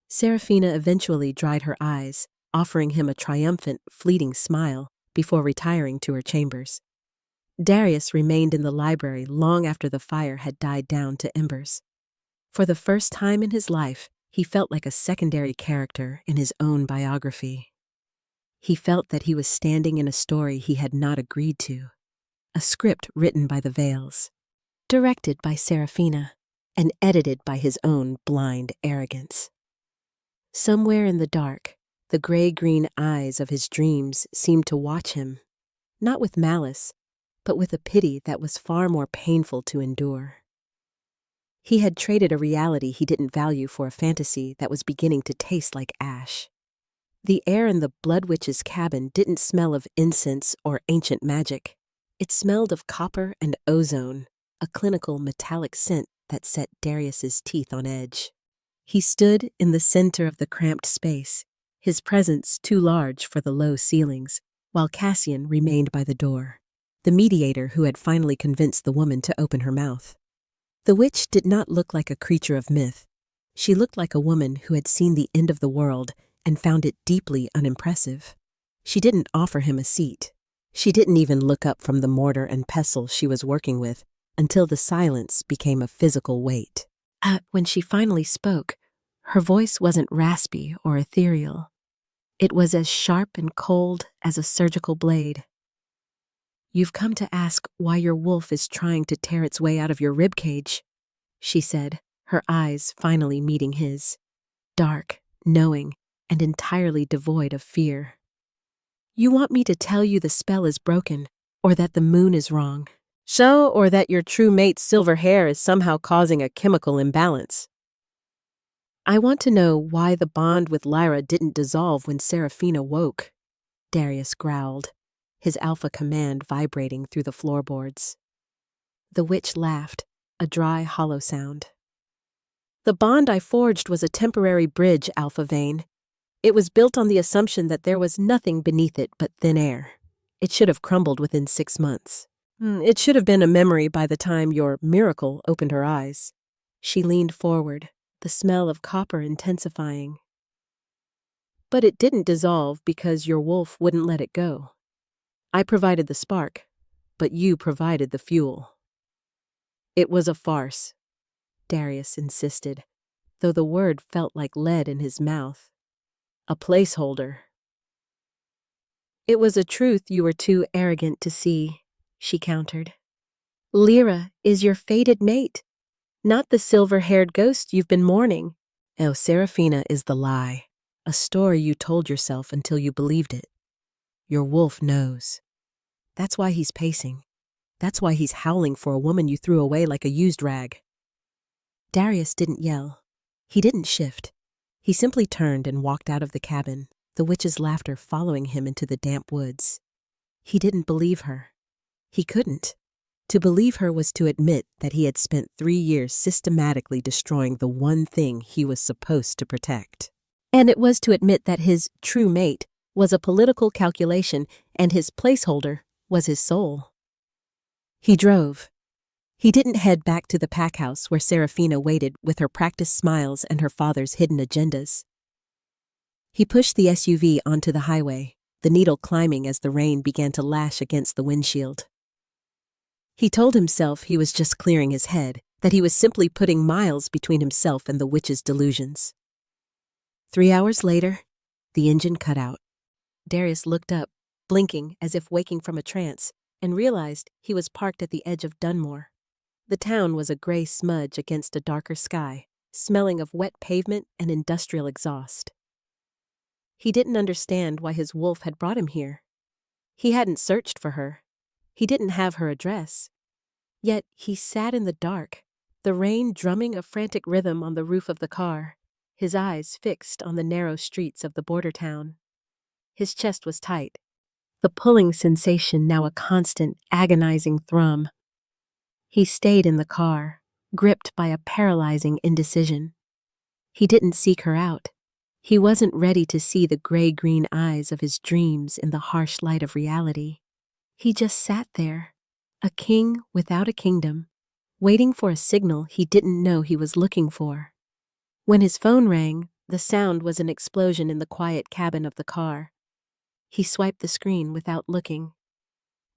Seraphina eventually dried her eyes, offering him a triumphant, fleeting smile before retiring to her chambers. Darius remained in the library long after the fire had died down to embers. For the first time in his life, he felt like a secondary character in his own biography. He felt that he was standing in a story he had not agreed to, a script written by the Veils, directed by Seraphina, and edited by his own blind arrogance. Somewhere in the dark, the gray-green eyes of his dreams seemed to watch him, not with malice, but with a pity that was far more painful to endure. He had traded a reality he didn't value for a fantasy that was beginning to taste like ash. The air in the Blood Witch's cabin didn't smell of incense or ancient magic. It smelled of copper and ozone, a clinical metallic scent that set Darius's teeth on edge. He stood in the center of the cramped space, his presence too large for the low ceilings, while Cassian remained by the door, the mediator who had finally convinced the woman to open her mouth. The witch did not look like a creature of myth. She looked like a woman who had seen the end of the world and found it deeply unimpressive. She didn't offer him a seat. She didn't even look up from the mortar and pestle she was working with until the silence became a physical weight. When she finally spoke, her voice wasn't raspy or ethereal. It was as sharp and cold as a surgical blade. "You've come to ask why your wolf is trying to tear its way out of your ribcage," she said, her eyes finally meeting his, dark, knowing, and entirely devoid of fear. "You want me to tell you the spell is broken, or that the moon is wrong, or that your true mate's silver hair is somehow causing a chemical imbalance. I want to know why the bond with Lyra didn't dissolve when Seraphina woke," Darius growled, his alpha command vibrating through the floorboards. The witch laughed, a dry, hollow sound. The bond I forged was a temporary bridge, Alpha Vein. It was built on the assumption that there was nothing beneath it but thin air. It should have crumbled within 6 months. It should have been a memory by the time your miracle opened her eyes. She leaned forward, the smell of copper intensifying. But it didn't dissolve because your wolf wouldn't let it go. I provided the spark, but you provided the fuel. It was a farce, Darius insisted, though the word felt like lead in his mouth. A placeholder. It was a truth you were too arrogant to see, she countered. Lyra is your fated mate, not the silver-haired ghost you've been mourning. Oh, Seraphina is the lie, a story you told yourself until you believed it. Your wolf knows. That's why he's pacing. That's why he's howling for a woman you threw away like a used rag. Darius didn't yell. He didn't shift. He simply turned and walked out of the cabin, the witch's laughter following him into the damp woods. He didn't believe her. He couldn't. To believe her was to admit that he had spent 3 years systematically destroying the one thing he was supposed to protect. And it was to admit that his true mate was a political calculation and his placeholder was his soul. He drove. He didn't head back to the pack house where Seraphina waited with her practiced smiles and her father's hidden agendas. He pushed the SUV onto the highway, the needle climbing as the rain began to lash against the windshield. He told himself he was just clearing his head, that he was simply putting miles between himself and the witch's delusions. 3 hours later, the engine cut out. Darius looked up, blinking as if waking from a trance, and realized he was parked at the edge of Dunmore. The town was a gray smudge against a darker sky, smelling of wet pavement and industrial exhaust. He didn't understand why his wolf had brought him here. He hadn't searched for her. He didn't have her address. Yet he sat in the dark, the rain drumming a frantic rhythm on the roof of the car, his eyes fixed on the narrow streets of the border town. His chest was tight, the pulling sensation now a constant, agonizing thrum. He stayed in the car, gripped by a paralyzing indecision. He didn't seek her out. He wasn't ready to see the gray-green eyes of his dreams in the harsh light of reality. He just sat there, a king without a kingdom, waiting for a signal he didn't know he was looking for. When his phone rang, the sound was an explosion in the quiet cabin of the car. He swiped the screen without looking.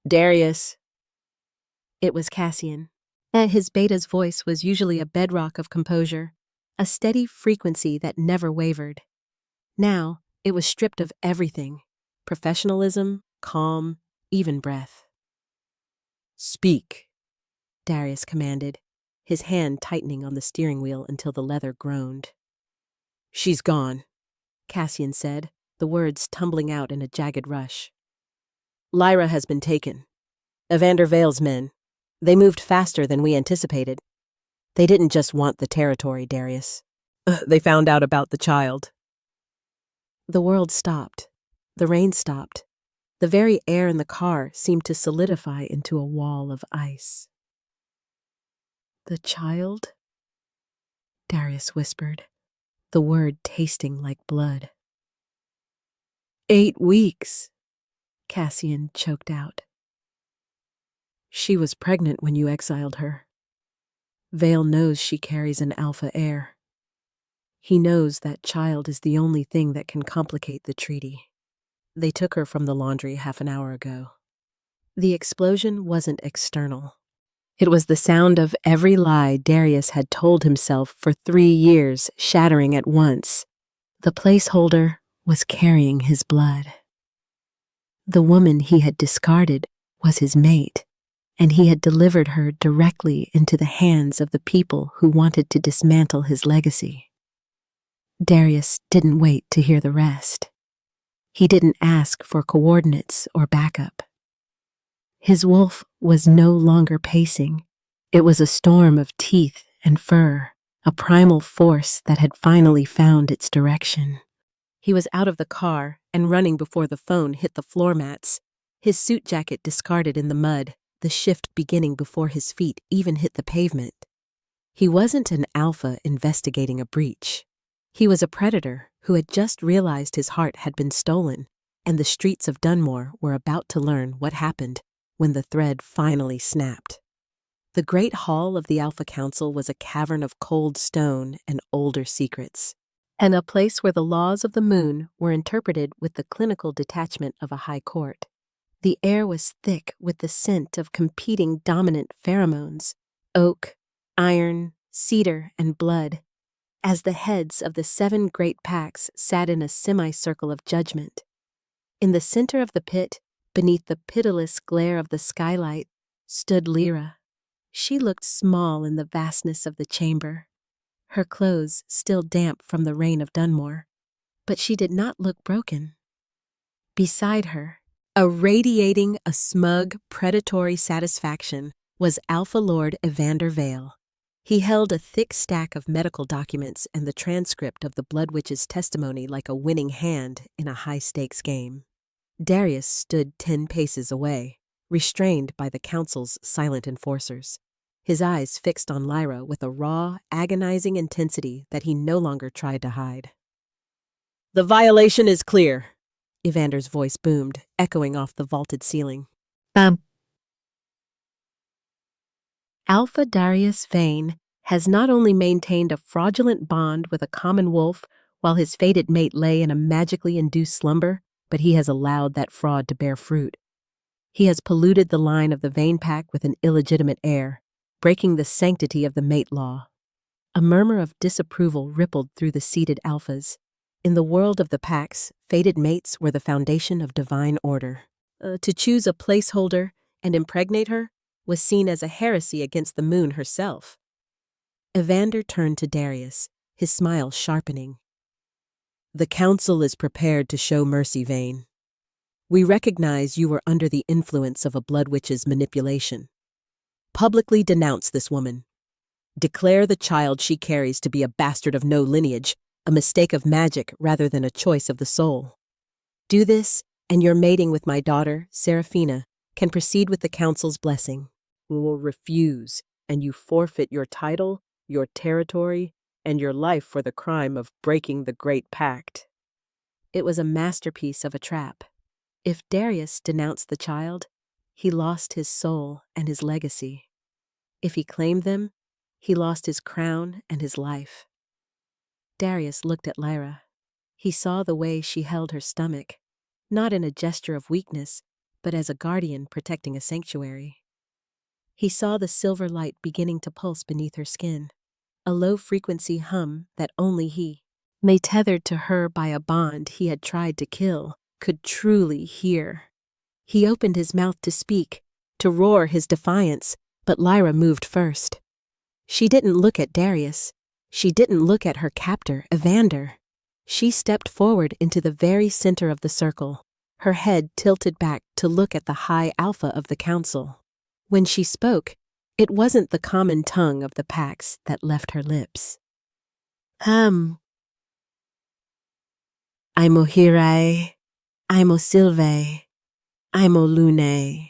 Darius. It was Cassian. His beta's voice was usually a bedrock of composure, a steady frequency that never wavered. Now, it was stripped of everything: professionalism, calm, even breath. Speak, Darius commanded, his hand tightening on the steering wheel until the leather groaned. She's gone, Cassian said, the words tumbling out in a jagged rush. Lyra has been taken. Evander Vale's men. They moved faster than we anticipated. They didn't just want the territory, Darius. They found out about the child. The world stopped. The rain stopped. The very air in the car seemed to solidify into a wall of ice. The child? Darius whispered, the word tasting like blood. 8 weeks, Cassian choked out. She was pregnant when you exiled her. Vale knows she carries an alpha heir. He knows that child is the only thing that can complicate the treaty. They took her from the laundry half an hour ago. The explosion wasn't external. It was the sound of every lie Darius had told himself for 3 years shattering at once. The placeholder was carrying his blood. The woman he had discarded was his mate, and he had delivered her directly into the hands of the people who wanted to dismantle his legacy. Darius didn't wait to hear the rest. He didn't ask for coordinates or backup. His wolf was no longer pacing. It was a storm of teeth and fur, a primal force that had finally found its direction. He was out of the car and running before the phone hit the floor mats, his suit jacket discarded in the mud, the shift beginning before his feet even hit the pavement. He wasn't an alpha investigating a breach. He was a predator who had just realized his heart had been stolen, and the streets of Dunmore were about to learn what happened when the thread finally snapped. The great hall of the Alpha Council was a cavern of cold stone and older secrets, and a place where the laws of the moon were interpreted with the clinical detachment of a high court. The air was thick with the scent of competing dominant pheromones, oak, iron, cedar, and blood, as the heads of the 7 great packs sat in a semicircle of judgment. In the center of the pit, beneath the pitiless glare of the skylight, stood Lyra. She looked small in the vastness of the chamber, her clothes still damp from the rain of Dunmore, but she did not look broken. Beside her, irradiating a smug, predatory satisfaction, was Alpha Lord Evander Vale. He held a thick stack of medical documents and the transcript of the Blood Witch's testimony like a winning hand in a high-stakes game. Darius stood 10 paces away, restrained by the council's silent enforcers, his eyes fixed on Lyra with a raw, agonizing intensity that he no longer tried to hide. "The violation is clear," Evander's voice boomed, echoing off the vaulted ceiling. Alpha Darius Vane has not only maintained a fraudulent bond with a common wolf while his fated mate lay in a magically induced slumber, but he has allowed that fraud to bear fruit. He has polluted the line of the Vane pack with an illegitimate heir, breaking the sanctity of the mate law. A murmur of disapproval rippled through the seated alphas. In the world of the packs, fated mates were the foundation of divine order. To choose a placeholder and impregnate her was seen as a heresy against the moon herself. Evander turned to Darius, his smile sharpening. "The council is prepared to show mercy, Vane. We recognize you were under the influence of a Blood Witch's manipulation. Publicly denounce this woman. Declare the child she carries to be a bastard of no lineage, a mistake of magic rather than a choice of the soul. Do this, and your mating with my daughter, Seraphina, can proceed with the council's blessing. We will refuse, and you forfeit your title, your territory, and your life for the crime of breaking the Great Pact." It was a masterpiece of a trap. If Darius denounced the child, he lost his soul and his legacy. If he claimed them, he lost his crown and his life. Darius looked at Lyra. He saw the way she held her stomach, not in a gesture of weakness, but as a guardian protecting a sanctuary. He saw the silver light beginning to pulse beneath her skin, a low-frequency hum that only he, tethered to her by a bond he had tried to kill, could truly hear. He opened his mouth to speak, to roar his defiance, but Lyra moved first. She didn't look at Darius. She didn't look at her captor, Evander. She stepped forward into the very center of the circle, her head tilted back to look at the high alpha of the council. When she spoke, it wasn't the common tongue of the packs that left her lips. Imo Hirai, Imo Silve, Imo Lune.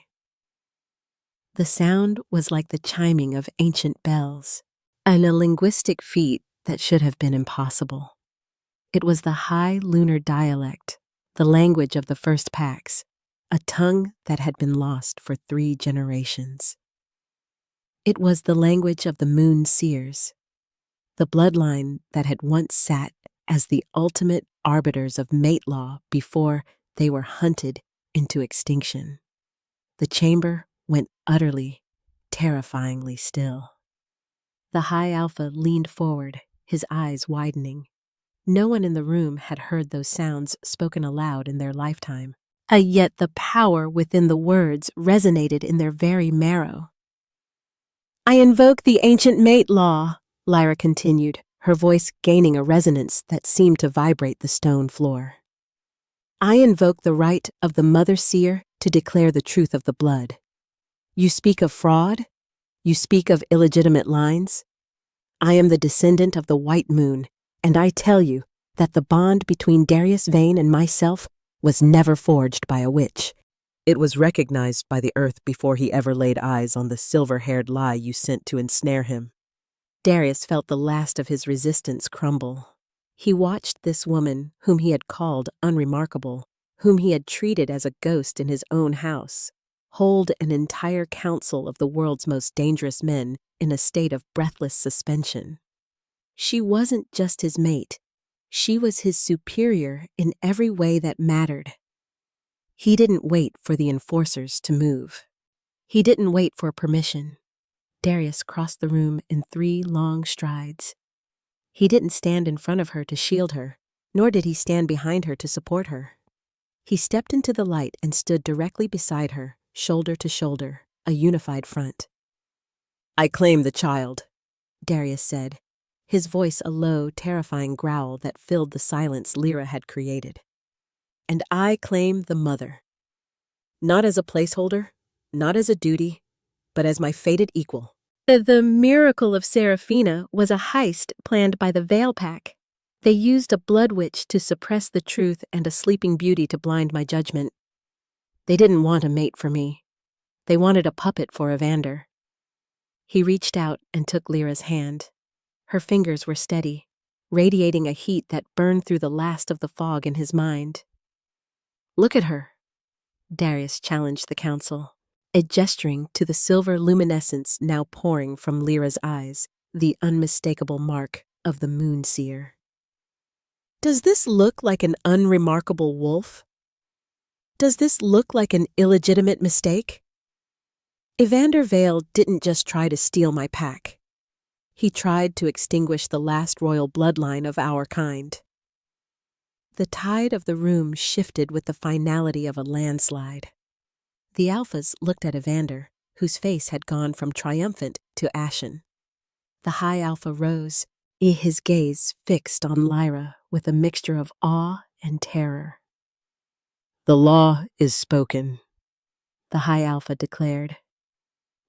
The sound was like the chiming of ancient bells, and a linguistic feat that should have been impossible. It was the high lunar dialect, the language of the first packs, a tongue that had been lost for 3 generations. It was the language of the moon seers, the bloodline that had once sat as the ultimate arbiters of mate law before they were hunted into extinction. The chamber went utterly, terrifyingly still. The high alpha leaned forward, his eyes widening. No one in the room had heard those sounds spoken aloud in their lifetime. Yet the power within the words resonated in their very marrow. "I invoke the ancient mate law," Lyra continued, her voice gaining a resonance that seemed to vibrate the stone floor. "I invoke the right of the mother seer to declare the truth of the blood. You speak of fraud? You speak of illegitimate lines? I am the descendant of the White Moon, and I tell you that the bond between Darius Vane and myself was never forged by a witch. It was recognized by the earth before he ever laid eyes on the silver-haired lie you sent to ensnare him. Darius felt the last of his resistance crumble. He watched this woman, whom he had called unremarkable, whom he had treated as a ghost in his own house, hold an entire council of the world's most dangerous men in a state of breathless suspension. She wasn't just his mate. She was his superior in every way that mattered. He didn't wait for the enforcers to move. He didn't wait for permission. Darius crossed the room in 3 long strides. He didn't stand in front of her to shield her, nor did he stand behind her to support her. He stepped into the light and stood directly beside her, shoulder to shoulder, a unified front. "I claim the child," Darius said, his voice a low, terrifying growl that filled the silence Lyra had created. "And I claim the mother. Not as a placeholder, not as a duty, but as my fated equal." The miracle of Seraphina was a heist planned by the Veil Pack. They used a blood witch to suppress the truth and a sleeping beauty to blind my judgment. They didn't want a mate for me. They wanted a puppet for Evander. He reached out and took Lyra's hand. Her fingers were steady, radiating a heat that burned through the last of the fog in his mind. "Look at her," Darius challenged the council, gesturing to the silver luminescence now pouring from Lyra's eyes, the unmistakable mark of the moon seer. "Does this look like an unremarkable wolf? Does this look like an illegitimate mistake? Evander Vale didn't just try to steal my pack. He tried to extinguish the last royal bloodline of our kind." The tide of the room shifted with the finality of a landslide. The Alphas looked at Evander, whose face had gone from triumphant to ashen. The High Alpha rose, his gaze fixed on Lyra with a mixture of awe and terror. "The law is spoken," the High Alpha declared.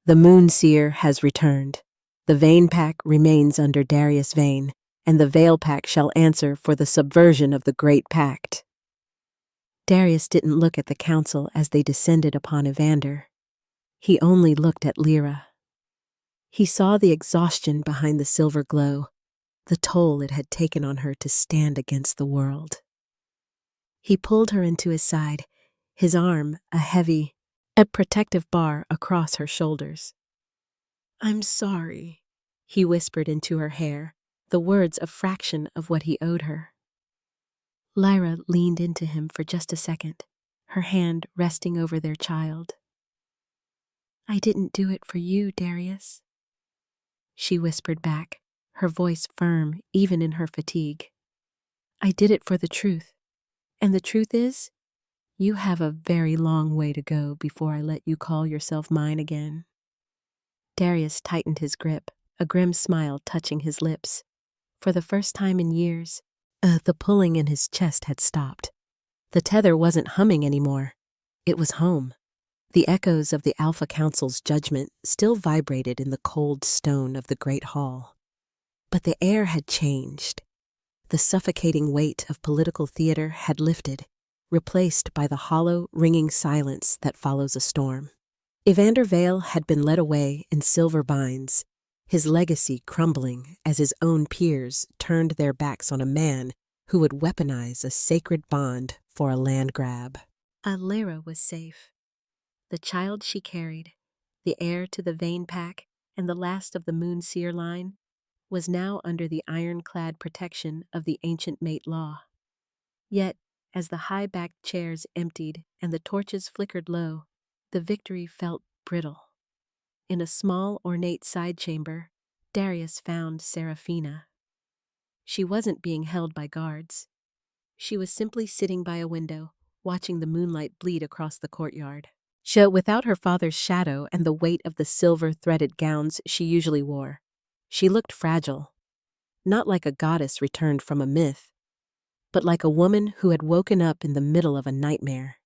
"The moon seer has returned. The Vane Pack remains under Darius Vane, and the Veil Pack shall answer for the subversion of the Great Pact." Darius didn't look at the council as they descended upon Evander. He only looked at Lyra. He saw the exhaustion behind the silver glow, the toll it had taken on her to stand against the world. He pulled her into his side, his arm a protective bar across her shoulders. "I'm sorry," he whispered into her hair, the words a fraction of what he owed her. Lyra leaned into him for just a second, her hand resting over their child. "I didn't do it for you, Darius," she whispered back, her voice firm even in her fatigue. "I did it for the truth, and the truth is, you have a very long way to go before I let you call yourself mine again." Darius tightened his grip, a grim smile touching his lips. For the first time in years, the pulling in his chest had stopped. The tether wasn't humming anymore. It was home. The echoes of the Alpha Council's judgment still vibrated in the cold stone of the Great Hall. But the air had changed. The suffocating weight of political theater had lifted, replaced by the hollow, ringing silence that follows a storm. Evander Vale had been led away in silver binds, his legacy crumbling as his own peers turned their backs on a man who would weaponize a sacred bond for a land grab. Lyra was safe. The child she carried, the heir to the Vane Pack and the last of the Moon Seer line, was now under the ironclad protection of the ancient mate law. Yet, as the high-backed chairs emptied and the torches flickered low, the victory felt brittle. In a small, ornate side chamber, Darius found Seraphina. She wasn't being held by guards. She was simply sitting by a window, watching the moonlight bleed across the courtyard. Without her father's shadow and the weight of the silver-threaded gowns she usually wore, she looked fragile, not like a goddess returned from a myth, but like a woman who had woken up in the middle of a nightmare.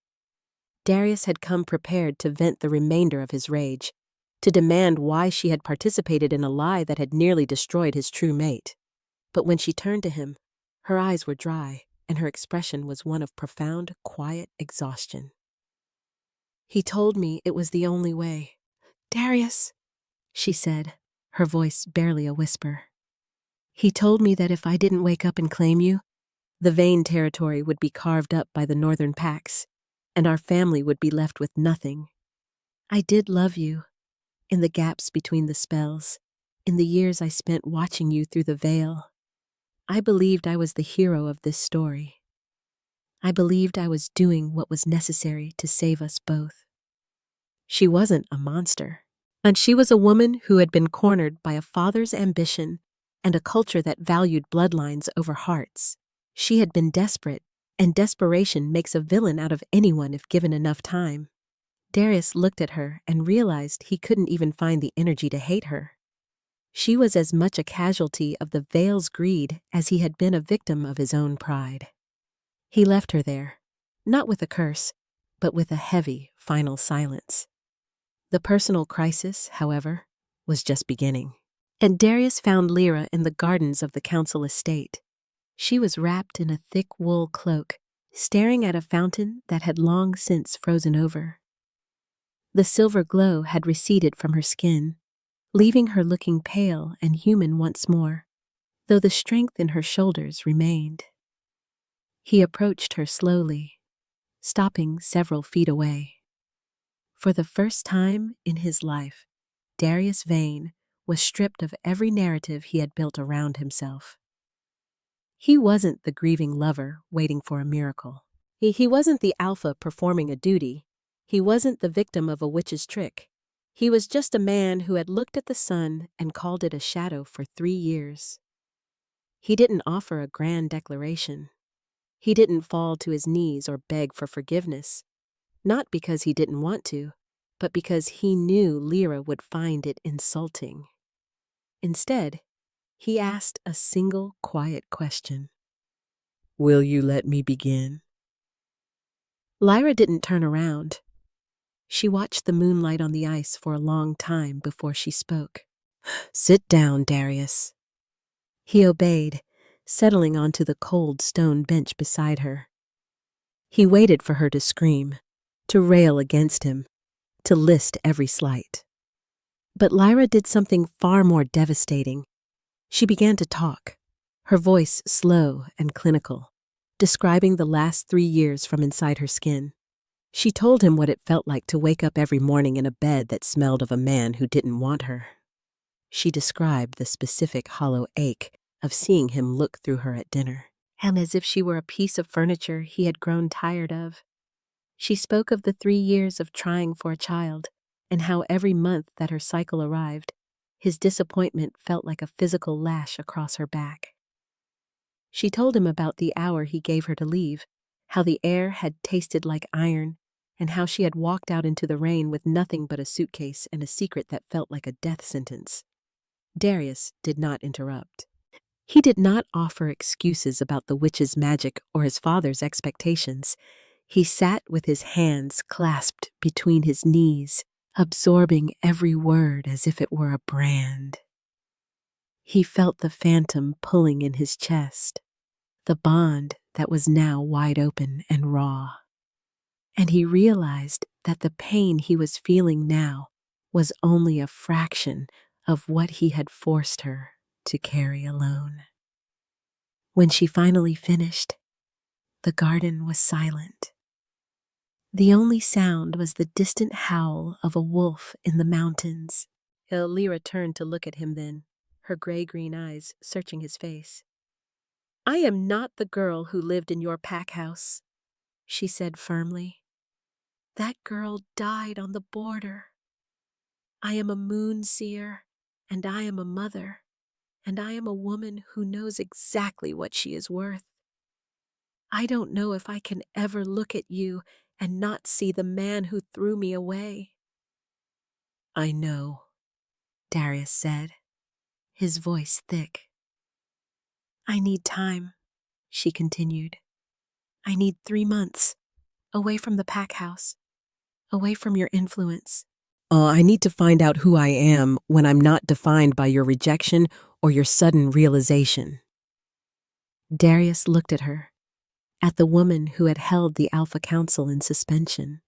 Darius had come prepared to vent the remainder of his rage, to demand why she had participated in a lie that had nearly destroyed his true mate. But when she turned to him, her eyes were dry, and her expression was one of profound, quiet exhaustion. "He told me it was the only way." "Darius," she said, her voice barely a whisper. He told me that if I didn't wake up and claim you, the Vane territory would be carved up by the northern packs, and our family would be left with nothing. I did love you, in the gaps between the spells, in the years I spent watching you through the veil. I believed I was the hero of this story. I believed I was doing what was necessary to save us both. She wasn't a monster, and she was a woman who had been cornered by a father's ambition and a culture that valued bloodlines over hearts. She had been desperate, and desperation makes a villain out of anyone if given enough time. Darius looked at her and realized he couldn't even find the energy to hate her. She was as much a casualty of the Veil's greed as he had been a victim of his own pride. He left her there, not with a curse, but with a heavy, final silence. The personal crisis, however, was just beginning. And Darius found Lyra in the gardens of the council estate. She was wrapped in a thick wool cloak, staring at a fountain that had long since frozen over. The silver glow had receded from her skin, leaving her looking pale and human once more, though the strength in her shoulders remained. He approached her slowly, stopping several feet away. For the first time in his life, Darius Vane was stripped of every narrative he had built around himself. He wasn't the grieving lover waiting for a miracle. He wasn't the alpha performing a duty. He wasn't the victim of a witch's trick. He was just a man who had looked at the sun and called it a shadow for 3 years. He didn't offer a grand declaration. He didn't fall to his knees or beg for forgiveness, not because he didn't want to, but because he knew Lyra would find it insulting. Instead, he asked a single quiet question. "Will you let me begin?" Lyra didn't turn around. She watched the moonlight on the ice for a long time before she spoke. "Sit down, Darius." He obeyed, settling onto the cold stone bench beside her. He waited for her to scream, to rail against him, to list every slight. But Lyra did something far more devastating. She began to talk, her voice slow and clinical, describing the last 3 years from inside her skin. She told him what it felt like to wake up every morning in a bed that smelled of a man who didn't want her. She described the specific hollow ache of seeing him look through her at dinner, and as if she were a piece of furniture he had grown tired of. She spoke of the 3 years of trying for a child, and how every month that her cycle arrived, his disappointment felt like a physical lash across her back. She told him about the hour he gave her to leave, how the air had tasted like iron, and how she had walked out into the rain with nothing but a suitcase and a secret that felt like a death sentence. Darius did not interrupt. He did not offer excuses about the witch's magic or his father's expectations. He sat with his hands clasped between his knees, absorbing every word as if it were a brand. He felt the phantom pulling in his chest, the bond that was now wide open and raw. And he realized that the pain he was feeling now was only a fraction of what he had forced her to carry alone. When she finally finished, the garden was silent. The only sound was the distant howl of a wolf in the mountains. Lyra turned to look at him then, her gray-green eyes searching his face. "I am not the girl who lived in your pack house," she said firmly. "That girl died on the border. I am a moon seer, and I am a mother, and I am a woman who knows exactly what she is worth. I don't know if I can ever look at you and not see the man who threw me away." "I know," Darius said, his voice thick. "I need time," she continued. "I need 3 months, away from the pack house, away from your influence. I need to find out who I am when I'm not defined by your rejection or your sudden realization." Darius looked at her, at the woman who had held the Alpha Council in suspension,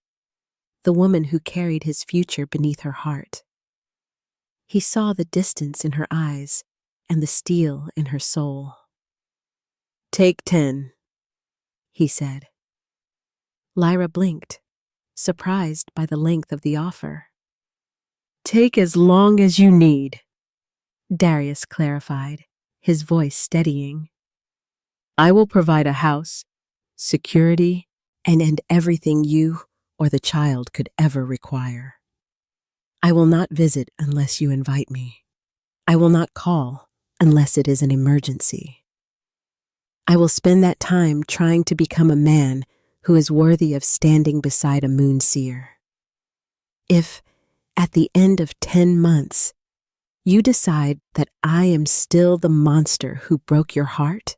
the woman who carried his future beneath her heart. He saw the distance in her eyes and the steel in her soul. "Take 10, he said. Lyra blinked, surprised by the length of the offer. "Take as long as you need," Darius clarified, his voice steadying. "I will provide a house, security, and everything you or the child could ever require. I will not visit unless you invite me. I will not call unless it is an emergency. I will spend that time trying to become a man who is worthy of standing beside a moon seer. If, at the end of 10 months, you decide that I am still the monster who broke your heart,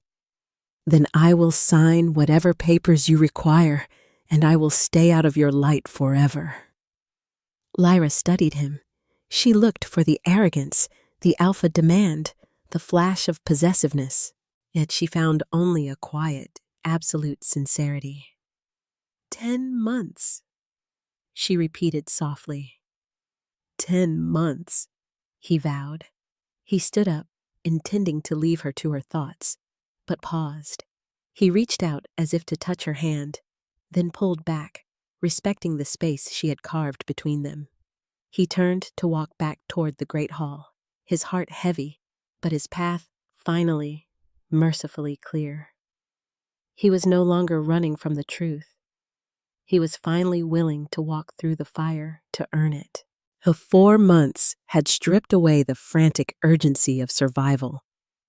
then I will sign whatever papers you require, and I will stay out of your light forever." Lyra studied him. She looked for the arrogance, the alpha demand, the flash of possessiveness, yet she found only a quiet, absolute sincerity. 10 months, she repeated softly. 10 months, he vowed. He stood up, intending to leave her to her thoughts, but paused. He reached out as if to touch her hand, then pulled back, respecting the space she had carved between them. He turned to walk back toward the great hall, his heart heavy, but his path finally, mercifully clear. He was no longer running from the truth. He was finally willing to walk through the fire to earn it. The 4 months had stripped away the frantic urgency of survival,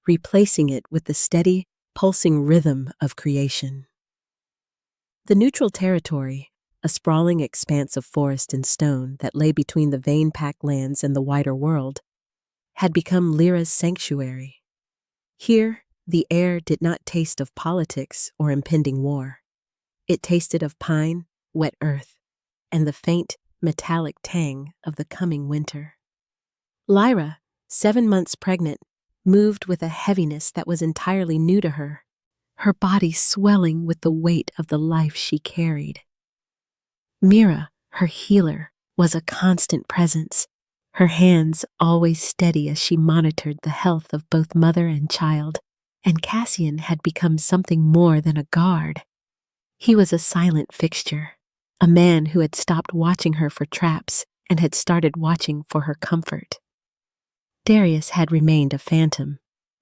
replacing it with the steady, pulsing rhythm of creation. The neutral territory, a sprawling expanse of forest and stone that lay between the vein-packed lands and the wider world, had become Lyra's sanctuary. Here, the air did not taste of politics or impending war. It tasted of pine, wet earth, and the faint, metallic tang of the coming winter. Lyra, 7 months pregnant, moved with a heaviness that was entirely new to her, her body swelling with the weight of the life she carried. Mira, her healer, was a constant presence, her hands always steady as she monitored the health of both mother and child, and Cassian had become something more than a guard. He was a silent fixture, a man who had stopped watching her for traps and had started watching for her comfort. Darius had remained a phantom,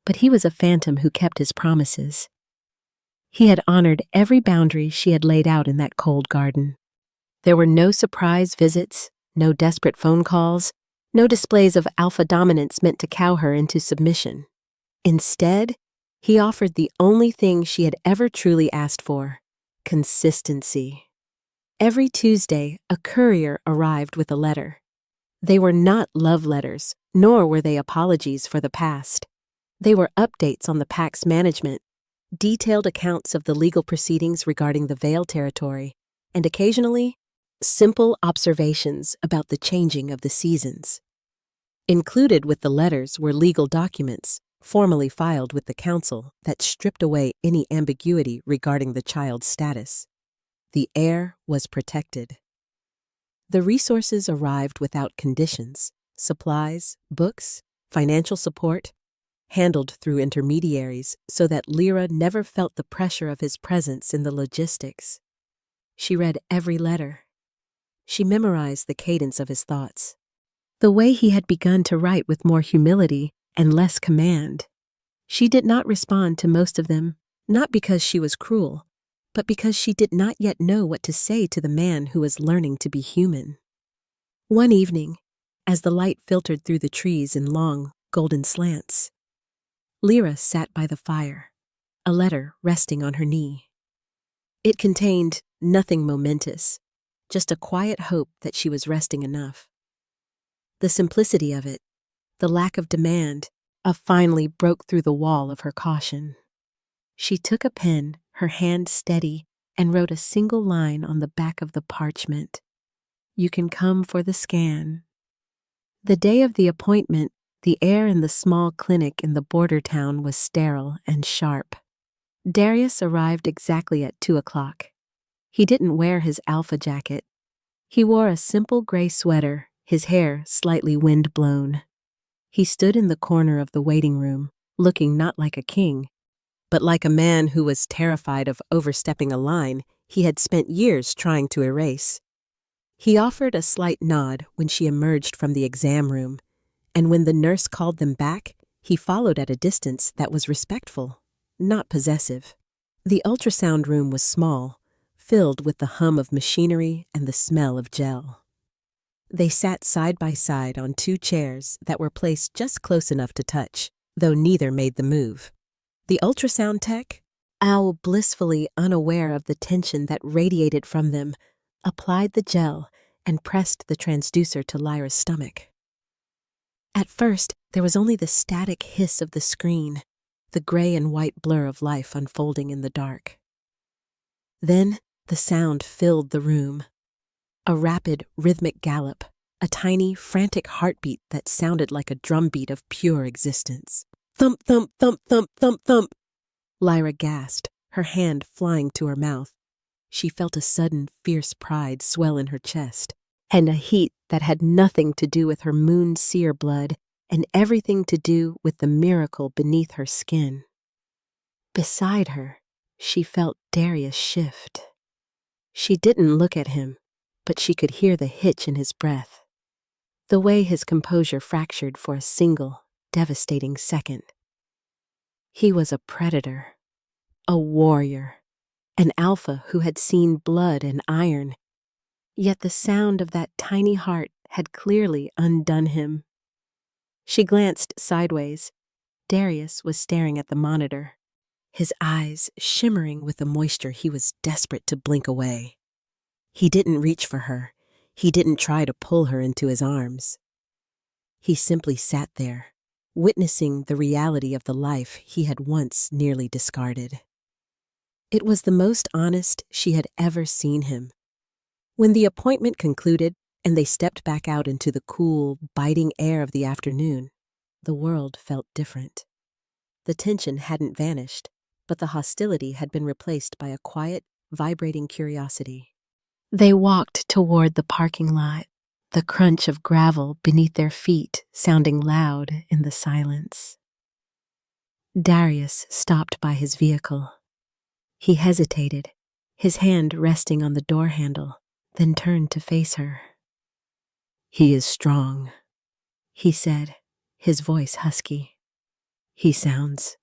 but he was a phantom who kept his promises. He had honored every boundary she had laid out in that cold garden. There were no surprise visits, no desperate phone calls, no displays of alpha dominance meant to cow her into submission. Instead, he offered the only thing she had ever truly asked for: consistency. Every Tuesday, a courier arrived with a letter. They were not love letters, nor were they apologies for the past. They were updates on the pack's management, detailed accounts of the legal proceedings regarding the Veil territory, and occasionally, simple observations about the changing of the seasons. Included with the letters were legal documents, formally filed with the council, that stripped away any ambiguity regarding the child's status. The heir was protected. The resources arrived without conditions: supplies, books, financial support, handled through intermediaries so that Lyra never felt the pressure of his presence in the logistics. She read every letter. She memorized the cadence of his thoughts, the way he had begun to write with more humility and less command. She did not respond to most of them, not because she was cruel, but because she did not yet know what to say to the man who was learning to be human. One evening, as the light filtered through the trees in long, golden slants, Lyra sat by the fire, a letter resting on her knee. It contained nothing momentous, just a quiet hope that she was resting enough. The simplicity of it, the lack of demand, finally broke through the wall of her caution. She took a pen, her hand steady, and wrote a single line on the back of the parchment. "You can come for the scan." The day of the appointment, the air in the small clinic in the border town was sterile and sharp. Darius arrived exactly at 2 o'clock. He didn't wear his alpha jacket. He wore a simple gray sweater, his hair slightly wind-blown. He stood in the corner of the waiting room, looking not like a king, but like a man who was terrified of overstepping a line he had spent years trying to erase. He offered a slight nod when she emerged from the exam room, and when the nurse called them back, he followed at a distance that was respectful, not possessive. The ultrasound room was small, filled with the hum of machinery and the smell of gel. They sat side by side on two chairs that were placed just close enough to touch, though neither made the move. The ultrasound tech, Owl blissfully unaware of the tension that radiated from them, applied the gel and pressed the transducer to Lyra's stomach. At first, there was only the static hiss of the screen, the gray and white blur of life unfolding in the dark. Then, the sound filled the room. A rapid, rhythmic gallop, a tiny, frantic heartbeat that sounded like a drumbeat of pure existence. Thump, thump, thump, thump, thump, thump. Lyra gasped, her hand flying to her mouth. She felt a sudden, fierce pride swell in her chest, and a heat that had nothing to do with her moon seer blood and everything to do with the miracle beneath her skin. Beside her, she felt Darius shift. She didn't look at him, but she could hear the hitch in his breath, the way his composure fractured for a single, devastating second. He was a predator, a warrior, an alpha who had seen blood and iron, yet the sound of that tiny heart had clearly undone him. She glanced sideways. Darius was staring at the monitor, his eyes shimmering with the moisture he was desperate to blink away. He didn't reach for her. He didn't try to pull her into his arms. He simply sat there, witnessing the reality of the life he had once nearly discarded. It was the most honest she had ever seen him. When the appointment concluded and they stepped back out into the cool, biting air of the afternoon, the world felt different. The tension hadn't vanished, but the hostility had been replaced by a quiet, vibrating curiosity. They walked toward the parking lot, the crunch of gravel beneath their feet sounding loud in the silence. Darius stopped by his vehicle. He hesitated, his hand resting on the door handle, then turned to face her. "He is strong," he said, his voice husky. He sounds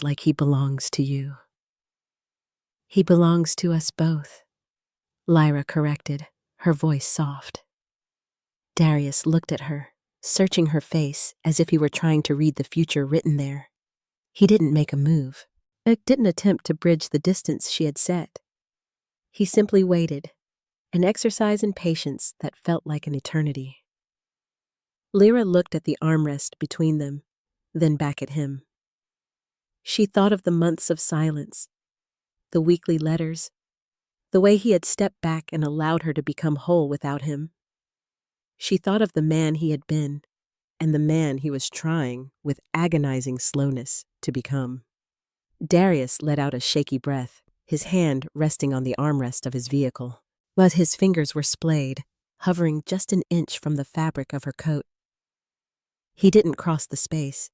like he belongs to you." "He belongs to us both," Lyra corrected, her voice soft. Darius looked at her, searching her face as if he were trying to read the future written there. He didn't make a move. Didn't attempt to bridge the distance she had set. He simply waited, an exercise in patience that felt like an eternity. Lyra looked at the armrest between them, then back at him. She thought of the months of silence, the weekly letters, the way he had stepped back and allowed her to become whole without him. She thought of the man he had been, and the man he was trying, with agonizing slowness, to become. Darius let out a shaky breath, his hand resting on the armrest of his vehicle, but his fingers were splayed, hovering just an inch from the fabric of her coat. He didn't cross the space.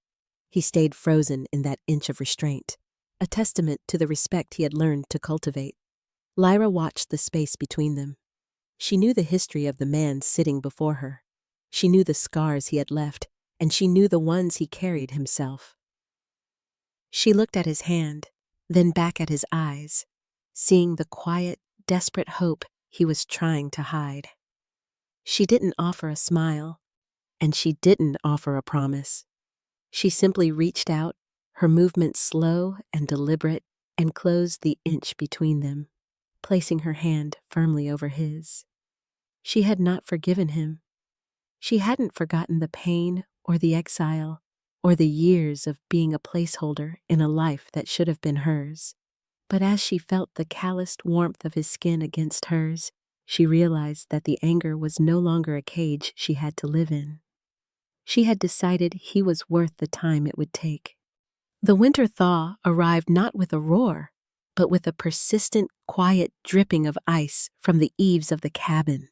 He stayed frozen in that inch of restraint, a testament to the respect he had learned to cultivate. Lyra watched the space between them. She knew the history of the man sitting before her. She knew the scars he had left, and she knew the ones he carried himself. She looked at his hand, then back at his eyes, seeing the quiet, desperate hope he was trying to hide. She didn't offer a smile, and she didn't offer a promise. She simply reached out, her movement slow and deliberate, and closed the inch between them, placing her hand firmly over his. She had not forgiven him. She hadn't forgotten the pain or the exile or the years of being a placeholder in a life that should have been hers. But as she felt the calloused warmth of his skin against hers, she realized that the anger was no longer a cage she had to live in. She had decided he was worth the time it would take. The winter thaw arrived not with a roar, but with a persistent, quiet dripping of ice from the eaves of the cabin.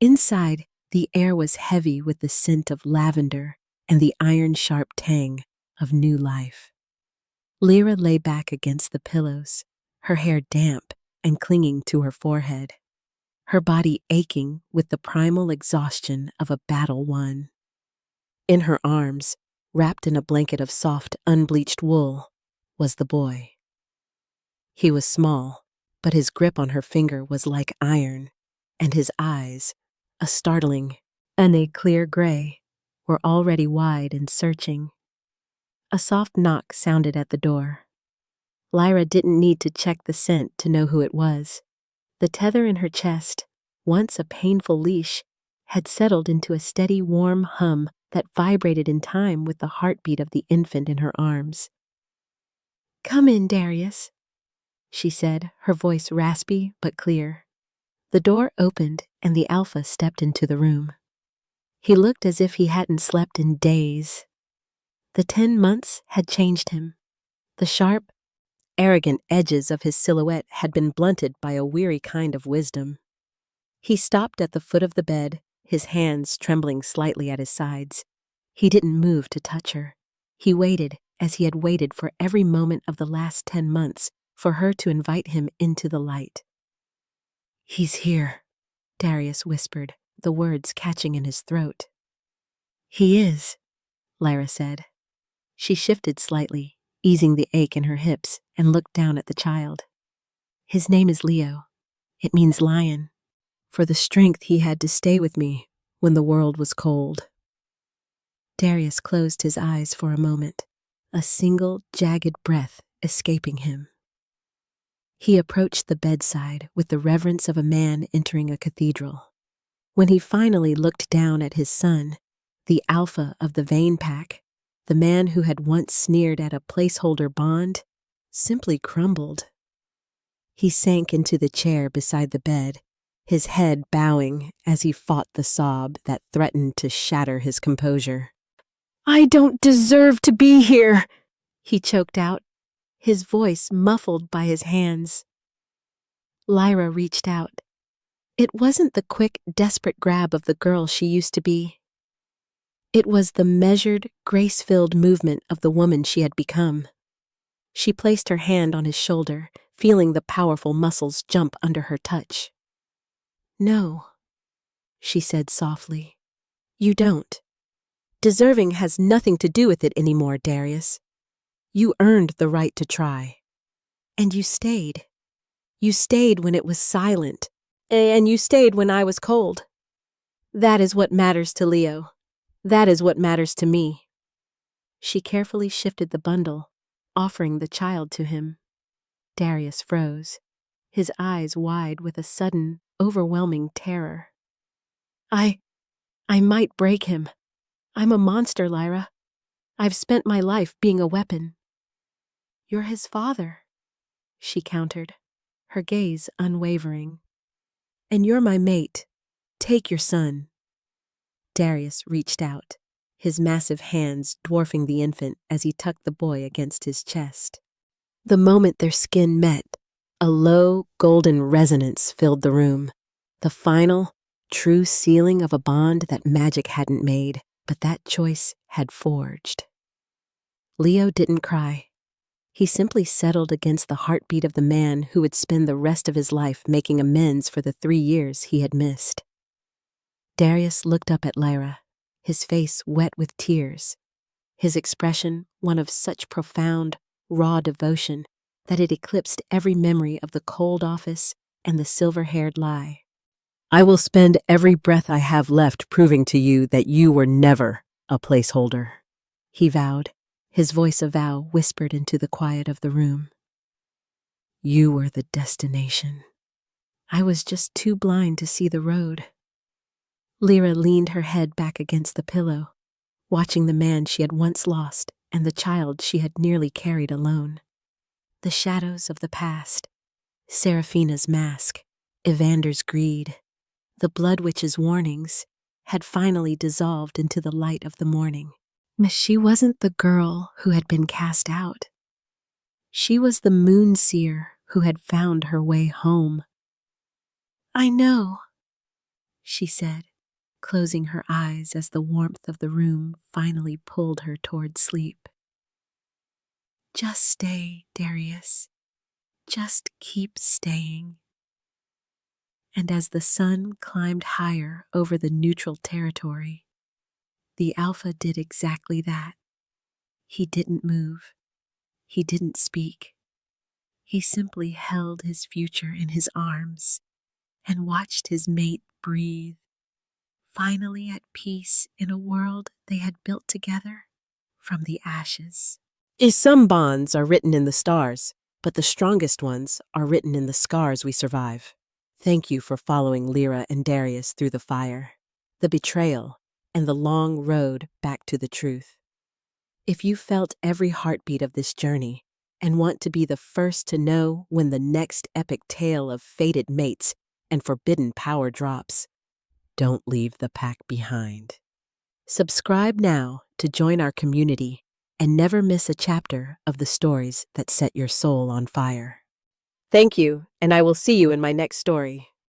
Inside, The air was heavy with the scent of lavender and the iron-sharp tang of new life. Lyra lay back against the pillows, her hair damp and clinging to her forehead, her body aching with the primal exhaustion of a battle won. In her arms, wrapped in a blanket of soft, unbleached wool, was the boy. He was small, but his grip on her finger was like iron, and his eyes, a startling, clear gray, were already wide and searching. A soft knock sounded at the door. Lyra didn't need to check the scent to know who it was. The tether in her chest, once a painful leash, had settled into a steady, warm hum that vibrated in time with the heartbeat of the infant in her arms. "Come in, Darius," she said, her voice raspy but clear. The door opened and the alpha stepped into the room. He looked as if he hadn't slept in days. The 10 months had changed him. The sharp, arrogant edges of his silhouette had been blunted by a weary kind of wisdom. He stopped at the foot of the bed, his hands trembling slightly at his sides. He didn't move to touch her. He waited, as he had waited for every moment of the last 10 months, for her to invite him into the light. "He's here," Darius whispered, the words catching in his throat. "He is," Lyra said. She shifted slightly, easing the ache in her hips, and looked down at the child. "His name is Leo. It means lion, for the strength he had to stay with me when the world was cold." Darius closed his eyes for a moment, a single jagged breath escaping him. He approached the bedside with the reverence of a man entering a cathedral. When he finally looked down at his son, the alpha of the Vane pack, the man who had once sneered at a placeholder bond, simply crumbled. He sank into the chair beside the bed, his head bowing as he fought the sob that threatened to shatter his composure. "I don't deserve to be here," he choked out, his voice muffled by his hands. Lyra reached out. It wasn't the quick, desperate grab of the girl she used to be. It was the measured, grace-filled movement of the woman she had become. She placed her hand on his shoulder, feeling the powerful muscles jump under her touch. "No," she said softly. "You don't. Deserving has nothing to do with it anymore, Darius. You earned the right to try. And you stayed. You stayed when it was silent. And you stayed when I was cold. That is what matters to Leo. That is what matters to me." She carefully shifted the bundle, offering the child to him. Darius froze, his eyes wide with a sudden, overwhelming terror. I might break him. I'm a monster, Lyra. I've spent my life being a weapon." "You're his father," she countered, her gaze unwavering. "And you're my mate. Take your son." Darius reached out, his massive hands dwarfing the infant as he tucked the boy against his chest. The moment their skin met, a low, golden resonance filled the room, the final, true sealing of a bond that magic hadn't made, but that choice had forged. Leo didn't cry. He simply settled against the heartbeat of the man who would spend the rest of his life making amends for the 3 years he had missed. Darius looked up at Lyra, his face wet with tears, his expression one of such profound, raw devotion that it eclipsed every memory of the cold office and the silver-haired lie. "I will spend every breath I have left proving to you that you were never a placeholder," he vowed, his voice a vow whispered into the quiet of the room. "You were the destination. I was just too blind to see the road." Lyra leaned her head back against the pillow, watching the man she had once lost and the child she had nearly carried alone. The shadows of the past, Seraphina's mask, Evander's greed, the Blood Witch's warnings, had finally dissolved into the light of the morning. She wasn't the girl who had been cast out. She was the moon seer who had found her way home. "I know," she said, closing her eyes as the warmth of the room finally pulled her toward sleep. Just stay, Darius. Just keep staying. And as the sun climbed higher over the neutral territory, the Alpha did exactly that. He didn't move. He didn't speak. He simply held his future in his arms and watched his mate breathe, finally at peace in a world they had built together from the ashes. Some bonds are written in the stars, but the strongest ones are written in the scars we survive. Thank you for following Lyra and Darius through the fire, the betrayal, and the long road back to the truth. If you felt every heartbeat of this journey and want to be the first to know when the next epic tale of fated mates and forbidden power drops, don't leave the pack behind. Subscribe now to join our community and never miss a chapter of the stories that set your soul on fire. Thank you, and I will see you in my next story.